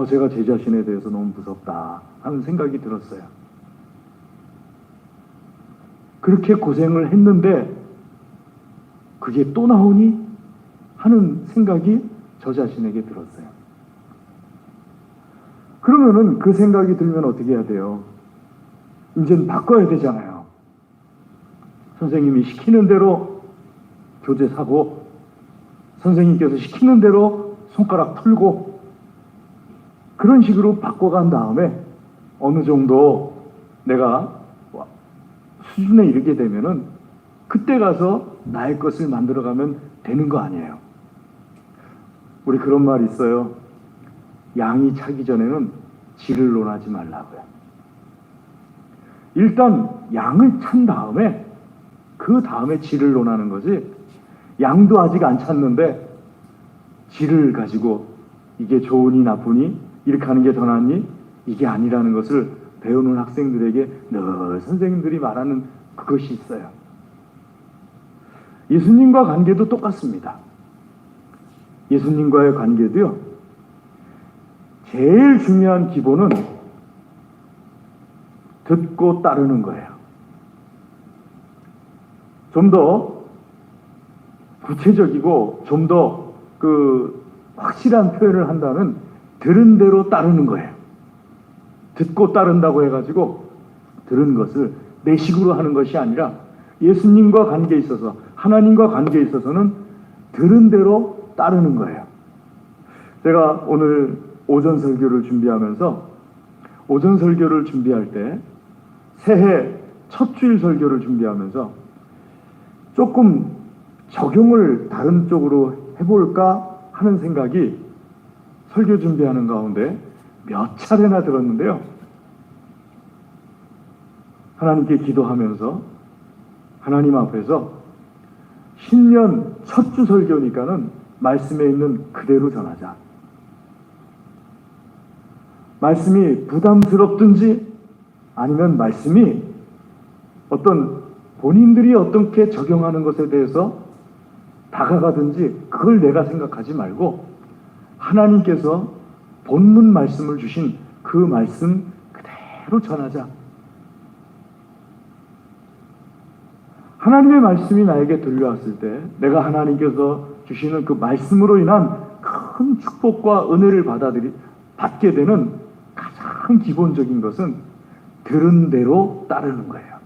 제가 제 자신에 대해서 너무 무섭다 하는 생각이 들었어요. 그렇게 고생을 했는데 그게 또 나오니 하는 생각이 저 자신에게 들었어요. 그러면은 그 생각이 들면 어떻게 해야 돼요? 이제는 바꿔야 되잖아요. 선생님이 시키는 대로 교재 사고, 선생님께서 시키는 대로 손가락 풀고, 그런 식으로 바꿔간 다음에 어느 정도 내가 수준에 이르게 되면은 그때 가서 나의 것을 만들어가면 되는 거 아니에요. 우리 그런 말 있어요. 양이 차기 전에는 질을 논하지 말라고요. 일단 양을 찬 다음에 그 다음에 질을 논하는 거지, 양도 아직 안 찼는데 질을 가지고 이게 좋으니 나쁘니, 이렇게 하는 게 더 낫니, 이게 아니라는 것을 배우는 학생들에게 늘 선생님들이 말하는 그것이 있어요. 예수님과 관계도 똑같습니다. 예수님과의 관계도요, 제일 중요한 기본은 듣고 따르는 거예요. 좀 더 구체적이고 좀 더 확실한 표현을 한다면 들은 대로 따르는 거예요. 듣고 따른다고 해가지고 들은 것을 내 식으로 하는 것이 아니라 예수님과 관계에 있어서, 하나님과 관계에 있어서는 들은 대로 따르는 거예요. 제가 오늘 오전 설교를 준비하면서, 오전 설교를 준비할 때, 새해 첫 주일 설교를 준비하면서 조금 적용을 다른 쪽으로 해볼까 하는 생각이 설교 준비하는 가운데 몇 차례나 들었는데요. 하나님께 기도하면서 하나님 앞에서 신년 첫 주 설교니까는 말씀에 있는 그대로 전하자. 말씀이 부담스럽든지 아니면 말씀이 어떤 본인들이 어떻게 적용하는 것에 대해서 다가가든지 그걸 내가 생각하지 말고 하나님께서 본문 말씀을 주신 그 말씀 그대로 전하자. 하나님의 말씀이 나에게 들려왔을 때 내가 하나님께서 주시는 그 말씀으로 인한 큰 축복과 은혜를 받게 되는 가장 기본적인 것은 들은 대로 따르는 거예요.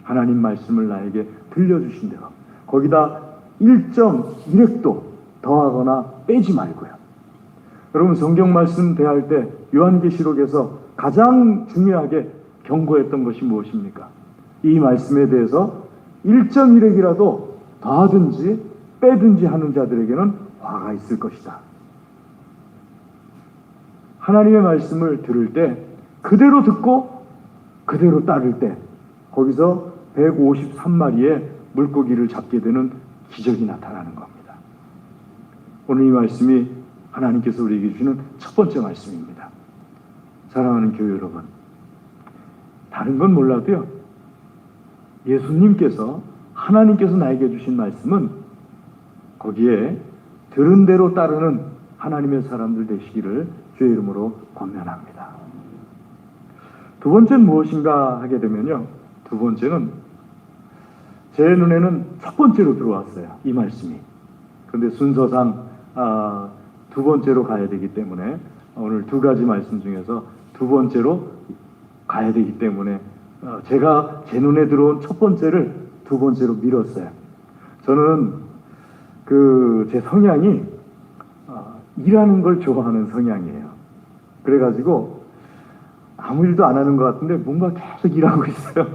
하나님 말씀을 나에게 들려주신 대로 거기다 1.1획도 더하거나 빼지 말고요. 여러분 성경 말씀 대할 때 요한계시록에서 가장 중요하게 경고했던 것이 무엇입니까? 이 말씀에 대해서 1.1획이라도 더하든지 빼든지 하는 자들에게는 화가 있을 것이다. 하나님의 말씀을 들을 때 그대로 듣고 그대로 따를 때 거기서 153마리의 물고기를 잡게 되는 기적이 나타나는 겁니다. 오늘 이 말씀이 하나님께서 우리에게 주시는 첫 번째 말씀입니다. 사랑하는 교회 여러분, 다른 건 몰라도요, 예수님께서 하나님께서 나에게 주신 말씀은 거기에 들은 대로 따르는 하나님의 사람들 되시기를 주의 이름으로 권면합니다. 두 번째는 무엇인가 하게 되면요, 두 번째는 제 눈에는 첫 번째로 들어왔어요. 이 말씀이. 그런데 순서상 두 번째로 가야 되기 때문에 오늘 두 가지 말씀 중에서 두 번째로 가야 되기 때문에 제가 제 눈에 들어온 첫 번째를 두 번째로 미뤘어요. 저는 제 성향이 일하는 걸 좋아하는 성향이에요. 그래가지고 아무 일도 안 하는 것 같은데 뭔가 계속 일하고 있어요.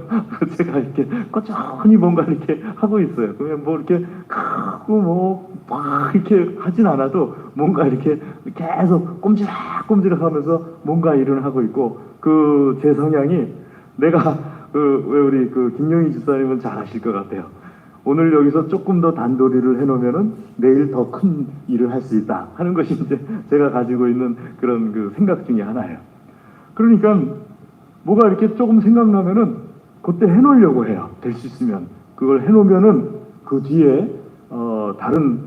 제가 이렇게 꾸준히 뭔가 이렇게 하고 있어요. 그냥 뭐 이렇게 크고 막 이렇게 하진 않아도 뭔가 이렇게 계속 꼼지락꼼지락 하면서 뭔가 일을 하고 있고, 제 성향이 내가 왜 우리 김용희 집사님은 잘 아실 것 같아요. 오늘 여기서 조금 더 단도리를 해놓으면은 내일 더 큰 일을 할 수 있다 하는 것이 이제 제가 가지고 있는 그런 생각 중에 하나예요. 그러니까 뭐가 이렇게 조금 생각나면은 그때 해놓으려고 해요. 될 수 있으면 그걸 해놓으면은 그 뒤에 다른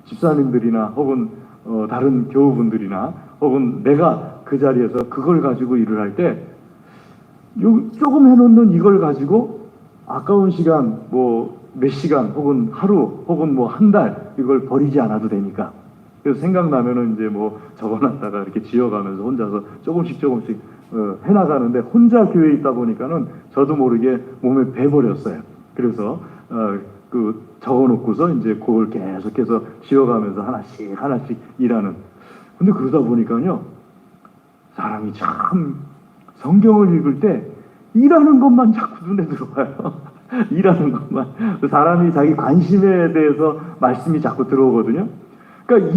집사님들이나 혹은 다른 교우분들이나 혹은 내가 그 자리에서 그걸 가지고 일을 할 때 조금 해놓는 이걸 가지고 아까운 시간 몇 시간 혹은 하루 혹은 한 달 이걸 버리지 않아도 되니까, 그래서 생각나면은 이제 적어놨다가 이렇게 지어가면서 혼자서 조금씩 해나가는데, 혼자 교회에 있다 보니까는 저도 모르게 몸에 배버렸어요. 그래서 적어놓고서 이제 그걸 계속해서 지어가면서 하나씩 일하는. 근데 그러다 보니까요, 사람이 참 성경을 읽을 때 일하는 것만 자꾸 눈에 들어와요. 일하는 것만. 사람이 자기 관심에 대해서 말씀이 자꾸 들어오거든요. 그러니까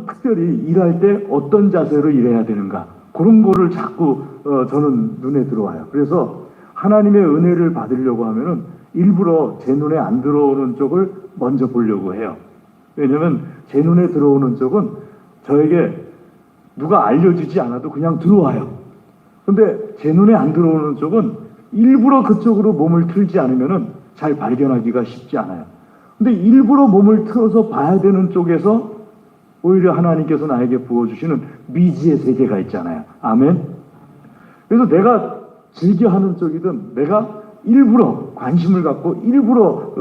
특별히 일할 때 어떤 자세로 일해야 되는가, 그런 거를 자꾸 저는 눈에 들어와요. 그래서 하나님의 은혜를 받으려고 하면은 일부러 제 눈에 안 들어오는 쪽을 먼저 보려고 해요. 왜냐면 제 눈에 들어오는 쪽은 저에게 누가 알려주지 않아도 그냥 들어와요. 근데 제 눈에 안 들어오는 쪽은 일부러 그쪽으로 몸을 틀지 않으면은 잘 발견하기가 쉽지 않아요. 근데 일부러 몸을 틀어서 봐야 되는 쪽에서 오히려 하나님께서 나에게 부어주시는 미지의 세계가 있잖아요. 아멘. 그래서 내가 즐겨하는 쪽이든 내가 일부러 관심을 갖고 일부러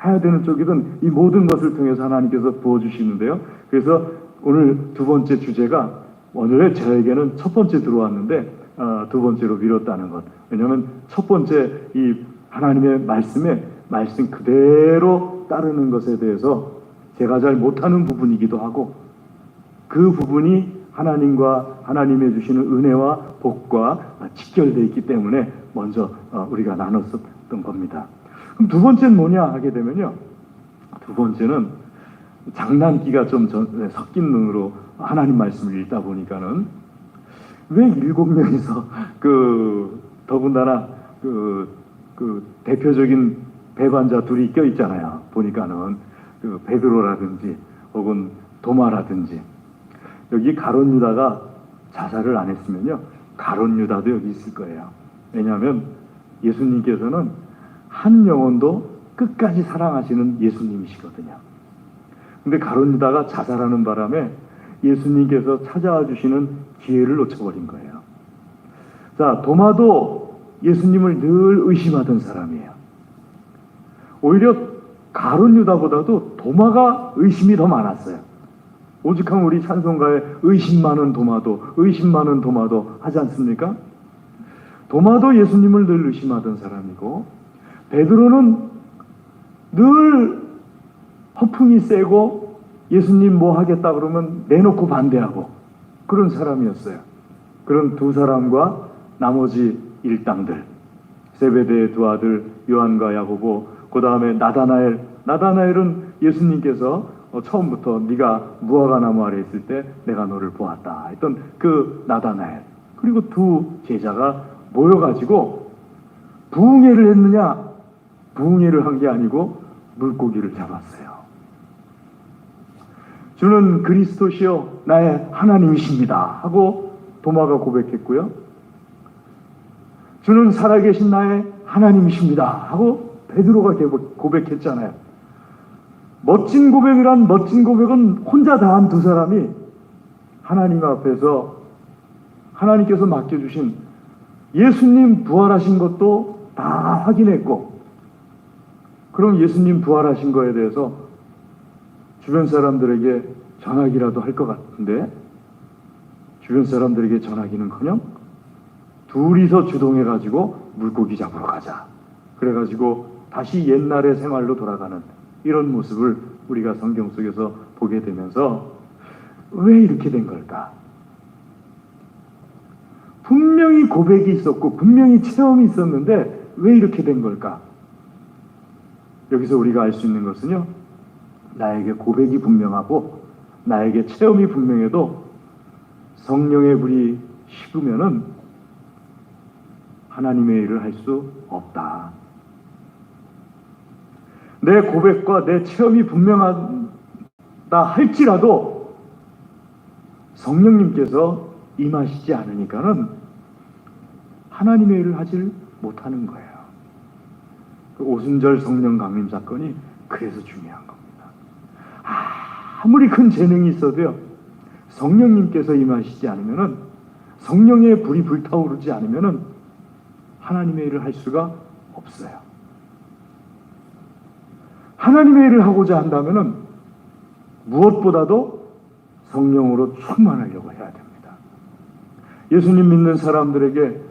해야 되는 쪽이든 이 모든 것을 통해서 하나님께서 부어주시는데요. 그래서 오늘 두 번째 주제가 오늘 저에게는 첫 번째 들어왔는데 두 번째로 미뤘다는 것. 왜냐하면 첫 번째 이 하나님의 말씀 그대로 따르는 것에 대해서 제가 잘 못하는 부분이기도 하고, 그 부분이 하나님과 하나님의 주시는 은혜와 복과 직결되어 있기 때문에 먼저 우리가 나눴었던 겁니다. 그럼 두 번째는 뭐냐 하게 되면요, 두 번째는 장난기가 좀 섞인 눈으로 하나님 말씀을 읽다 보니까는 왜 7명이서 더군다나 대표적인 배반자 둘이 껴 있잖아요. 보니까는 베드로라든지 혹은 도마라든지, 여기 가룟 유다가 자살을 안 했으면요, 가룟 유다도 여기 있을 거예요. 왜냐하면 예수님께서는 한 영혼도 끝까지 사랑하시는 예수님이시거든요. 근데 가룟 유다가 자살하는 바람에 예수님께서 찾아와 주시는 기회를 놓쳐버린 거예요. 자, 도마도 예수님을 늘 의심하던 사람이에요. 오히려 가룟 유다보다도 도마가 의심이 더 많았어요. 오죽하면 우리 찬송가에 의심 많은 도마도, 의심 많은 도마도 하지 않습니까? 도마도 예수님을 늘 의심하던 사람이고, 베드로는 늘 허풍이 세고 예수님 뭐 하겠다 그러면 내놓고 반대하고 그런 사람이었어요. 그런 두 사람과 나머지 일당들, 세베대의 두 아들 요한과 야고보, 그 다음에 나다나엘은 예수님께서 처음부터 네가 무화과 나무 아래 있을 때 내가 너를 보았다 했던 그 나다나엘, 그리고 두 제자가 모여가지고 부흥회를 했느냐? 부흥회를 한 게 아니고 물고기를 잡았어요. 주는 그리스도시요 나의 하나님이십니다 하고 도마가 고백했고요. 주는 살아계신 나의 하나님이십니다 하고 베드로가 고백했잖아요. 멋진 고백은 혼자 다 한 두 사람이 하나님 앞에서 하나님께서 맡겨주신 예수님 부활하신 것도 다 확인했고, 그럼 예수님 부활하신 거에 대해서 주변 사람들에게 전하기라도 할 것 같은데, 주변 사람들에게 전하기는커녕 둘이서 주동해가지고 물고기 잡으러 가자. 그래가지고 다시 옛날의 생활로 돌아가는 이런 모습을 우리가 성경 속에서 보게 되면서 왜 이렇게 된 걸까? 분명히 고백이 있었고 분명히 체험이 있었는데 왜 이렇게 된 걸까? 여기서 우리가 알 수 있는 것은요, 나에게 고백이 분명하고 나에게 체험이 분명해도 성령의 불이 식으면은 하나님의 일을 할 수 없다. 내 고백과 내 체험이 분명하다 할지라도 성령님께서 임하시지 않으니까는 하나님의 일을 하질 못하는 거예요. 그 오순절 성령 강림 사건이 그래서 중요한 겁니다. 아무리 큰 재능이 있어도요, 성령님께서 임하시지 않으면은, 성령의 불이 불타오르지 않으면은 하나님의 일을 할 수가 없어요. 하나님의 일을 하고자 한다면은 무엇보다도 성령으로 충만하려고 해야 됩니다. 예수님 믿는 사람들에게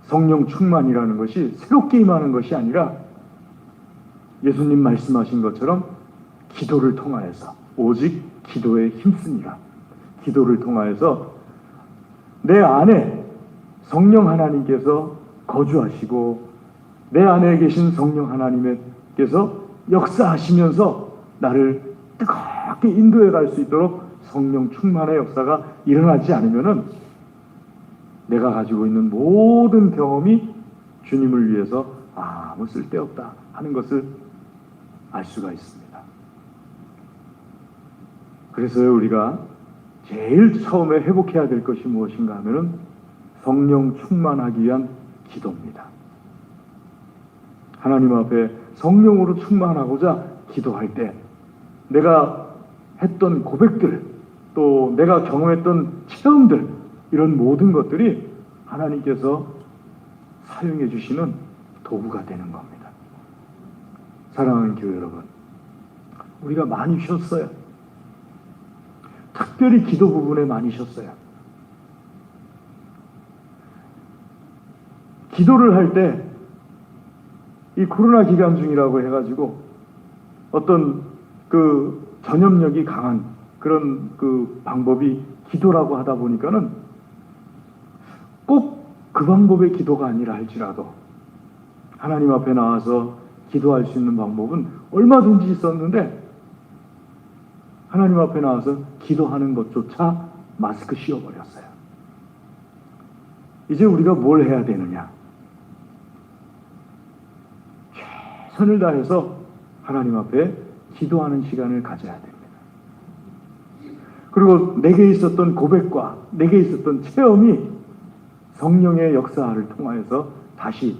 성령 충만이라는 것이 새롭게 임하는 것이 아니라 예수님 말씀하신 것처럼 기도를 통하여서, 오직 기도에 힘쓰니라. 기도를 통하여서 내 안에 성령 하나님께서 거주하시고 내 안에 계신 성령 하나님께서 역사하시면서 나를 뜨겁게 인도해 갈 수 있도록 성령 충만의 역사가 일어나지 않으면은 내가 가지고 있는 모든 경험이 주님을 위해서 아무 쓸데없다 하는 것을 알 수가 있습니다. 그래서 우리가 제일 처음에 회복해야 될 것이 무엇인가 하면은 성령 충만하기 위한 기도입니다. 하나님 앞에 성령으로 충만하고자 기도할 때 내가 했던 고백들, 또 내가 경험했던 체험들, 이런 모든 것들이 하나님께서 사용해 주시는 도구가 되는 겁니다. 사랑하는 교회 여러분, 우리가 많이 쉬었어요. 특별히 기도 부분에 많이 쉬었어요. 기도를 할 때 이 코로나 기간 중이라고 해가지고 어떤 그 전염력이 강한 그런 그 방법이 기도라고 하다 보니까는 꼭 그 방법의 기도가 아니라 할지라도 하나님 앞에 나와서 기도할 수 있는 방법은 얼마든지 있었는데 하나님 앞에 나와서 기도하는 것조차 마스크 씌워버렸어요. 이제 우리가 뭘 해야 되느냐? 최선을 다해서 하나님 앞에 기도하는 시간을 가져야 됩니다. 그리고 내게 있었던 고백과 내게 있었던 체험이 성령의 역사를 통하여서 다시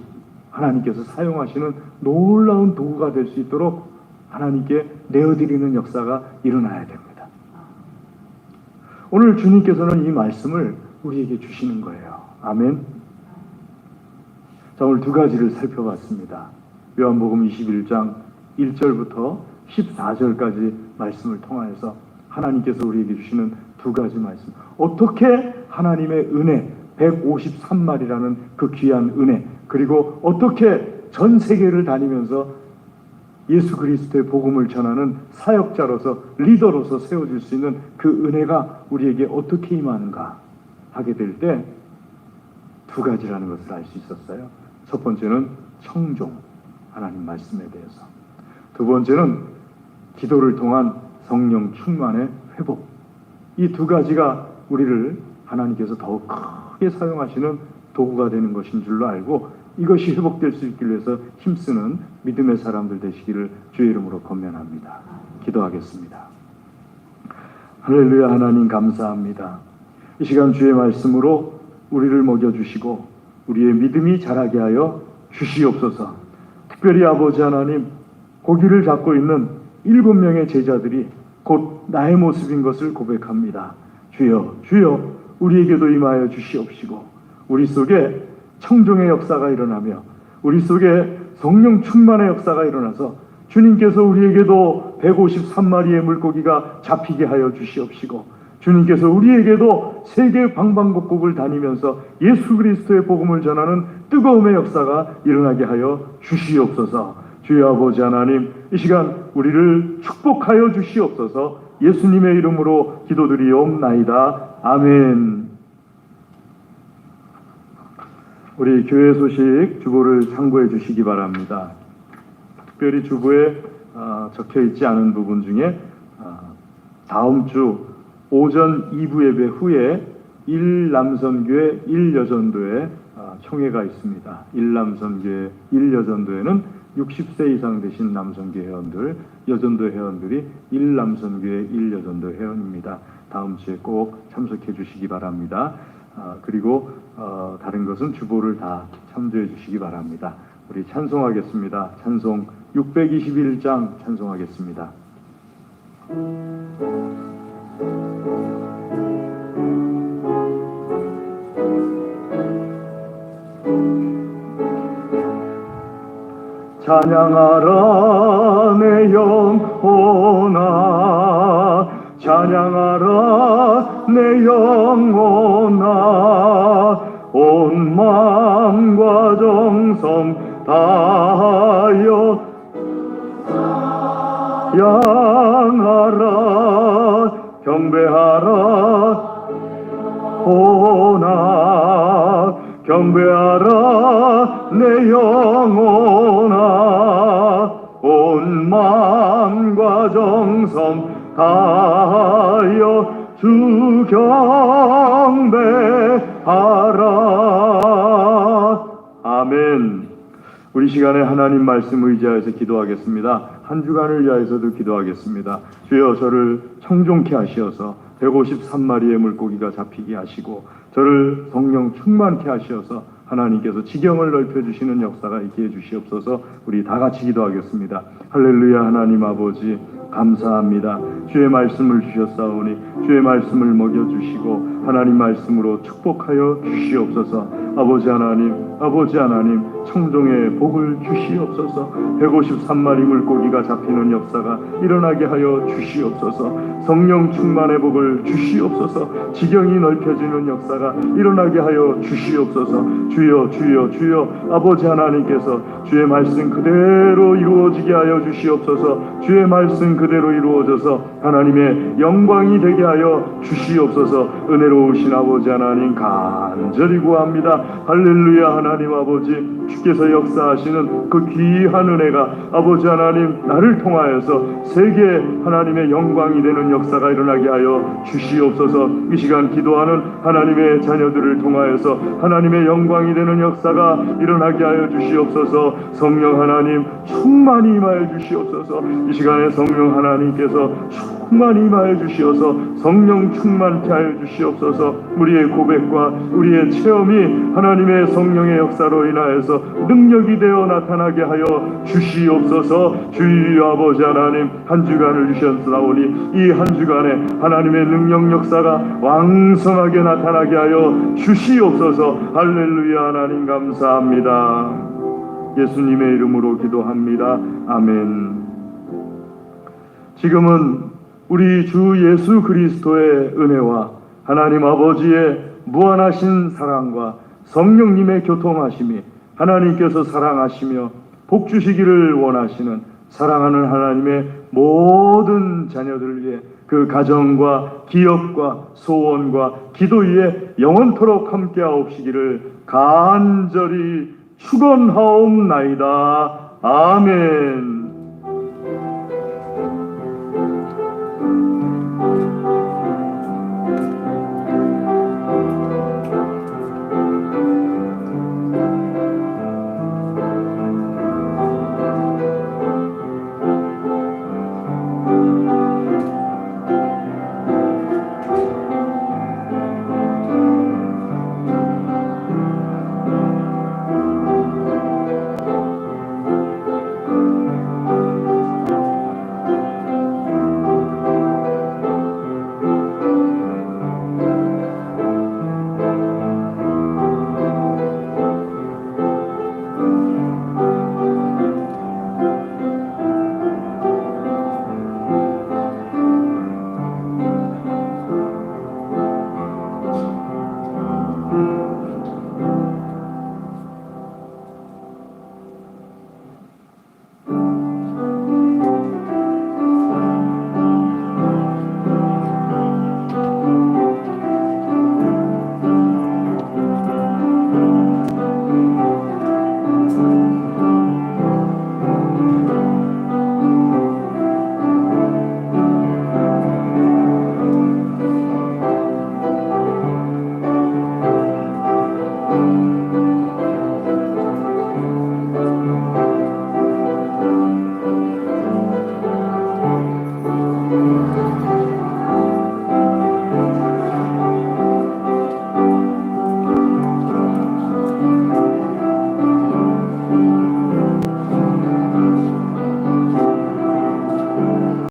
하나님께서 사용하시는 놀라운 도구가 될 수 있도록 하나님께 내어드리는 역사가 일어나야 됩니다. 오늘 주님께서는 이 말씀을 우리에게 주시는 거예요. 아멘. 자, 오늘 두 가지를 살펴봤습니다. 요한복음 21장 1절부터 14절까지 말씀을 통하여서 하나님께서 우리에게 주시는 두 가지 말씀. 어떻게 하나님의 은혜, 153마리라는 그 귀한 은혜, 그리고 어떻게 전 세계를 다니면서 예수 그리스도의 복음을 전하는 사역자로서, 리더로서 세워질 수 있는 그 은혜가 우리에게 어떻게 임하는가 하게 될 때 두 가지라는 것을 알 수 있었어요. 첫 번째는 청종, 하나님 말씀에 대해서. 두 번째는 기도를 통한 성령 충만의 회복. 이 두 가지가 우리를 하나님께서 더욱 크게 사용하시는 도구가 되는 것인 줄로 알고 이것이 회복될 수 있기 위해서 힘쓰는 믿음의 사람들 되시기를 주의 이름으로 권면합니다. 기도하겠습니다. 할렐루야. 하나님 감사합니다. 이 시간 주의 말씀으로 우리를 먹여주시고 우리의 믿음이 자라게 하여 주시옵소서. 특별히 아버지 하나님, 고기를 잡고 있는 7명의 제자들이 곧 나의 모습인 것을 고백합니다. 주여, 주여, 우리에게도 임하여 주시옵시고 우리 속에 청종의 역사가 일어나며 우리 속에 성령 충만의 역사가 일어나서 주님께서 우리에게도 153마리의 물고기가 잡히게 하여 주시옵시고 주님께서 우리에게도 세계 방방곡곡을 다니면서 예수 그리스도의 복음을 전하는 뜨거움의 역사가 일어나게 하여 주시옵소서. 주여 아버지 하나님, 이 시간 우리를 축복하여 주시옵소서. 예수님의 이름으로 기도드리옵나이다. 아멘. 우리 교회 소식 주보를 참고해 주시기 바랍니다. 특별히 주보에 적혀 있지 않은 부분 중에 다음 주 오전 2부 예배 후에 1남선교회 1여전도회 총회가 있습니다. 1남선교회 1여전도회는 60세 이상 되신 남선교 회원들, 여전도 회원들이 1남선교회 1여전도 회원입니다. 다음 주에 꼭 참석해 주시기 바랍니다. 그리고 다른 것은 주보를 다 참조해 주시기 바랍니다. 우리 찬송하겠습니다. 찬송 621장 찬송하겠습니다. 찬양하라 내 영혼아, 찬양하라 내 영혼아, 온 마음과 정성 다하여 양하라, 경배하라 오나, 경배하라 내 영혼아, 온 마음과 정성 다하여 주 경배하라. 아멘. 우리 시간에 하나님 말씀 의지하여서 기도하겠습니다. 한 주간을 위하여서도 기도하겠습니다. 주여 저를 청종케 하시어서 153마리의 물고기가 잡히게 하시고 저를 성령 충만케 하시어서 하나님께서 지경을 넓혀주시는 역사가 있게 해주시옵소서. 우리 다 같이 기도하겠습니다. 할렐루야. 하나님 아버지 감사합니다. 주의 말씀을 주셨사오니 주의 말씀을 먹여주시고 하나님 말씀으로 축복하여 주시옵소서. 아버지 하나님, 아버지 하나님, 청종의 복을 주시옵소서. 153마리 물고기가 잡히는 역사가 일어나게 하여 주시옵소서. 성령 충만의 복을 주시옵소서. 지경이 넓혀지는 역사가 일어나게 하여 주시옵소서. 주여, 주여, 주여, 아버지 하나님께서 주의 말씀 그대로 이루어지게 하여 주시옵소서. 주의 말씀 그대로 이루어져서 하나님의 영광이 되게 하여 주시옵소서. 은혜로우신 아버지 하나님 간절히 구합니다. 할렐루야. 하나님 아버지, 주께서 역사하시는 그 귀한 은혜가 아버지 하나님 나를 통하여서 세계 하나님의 영광이 되는 역사가 일어나게 하여 주시옵소서. 이 시간 기도하는 하나님의 자녀들을 통하여서 하나님의 영광이 되는 역사가 일어나게 하여 주시옵소서. 성령 하나님 충만히 임하여 주시옵소서. 이 시간에 성령 하나님께서 충만히 임하여 주시어서 성령 충만케 하여 주시옵소서. 우리의 고백과 우리의 체험이 하나님의 성령의 역사로 인하여서 능력이 되어 나타나게 하여 주시옵소서. 주여 아버지 하나님, 한 주간을 주셨사오니 이 한 주간에 하나님의 능력 역사가 왕성하게 나타나게 하여 주시옵소서. 할렐루야. 하나님 감사합니다. 예수님의 이름으로 기도합니다. 아멘. 지금은 우리 주 예수 그리스도의 은혜와 하나님 아버지의 무한하신 사랑과 성령님의 교통하심이, 하나님께서 사랑하시며 복 주시기를 원하시는 사랑하는 하나님의 모든 자녀들을 위해 그 가정과 기업과 소원과 기도 위에 영원토록 함께하옵시기를 간절히 축원하옵나이다. 아멘.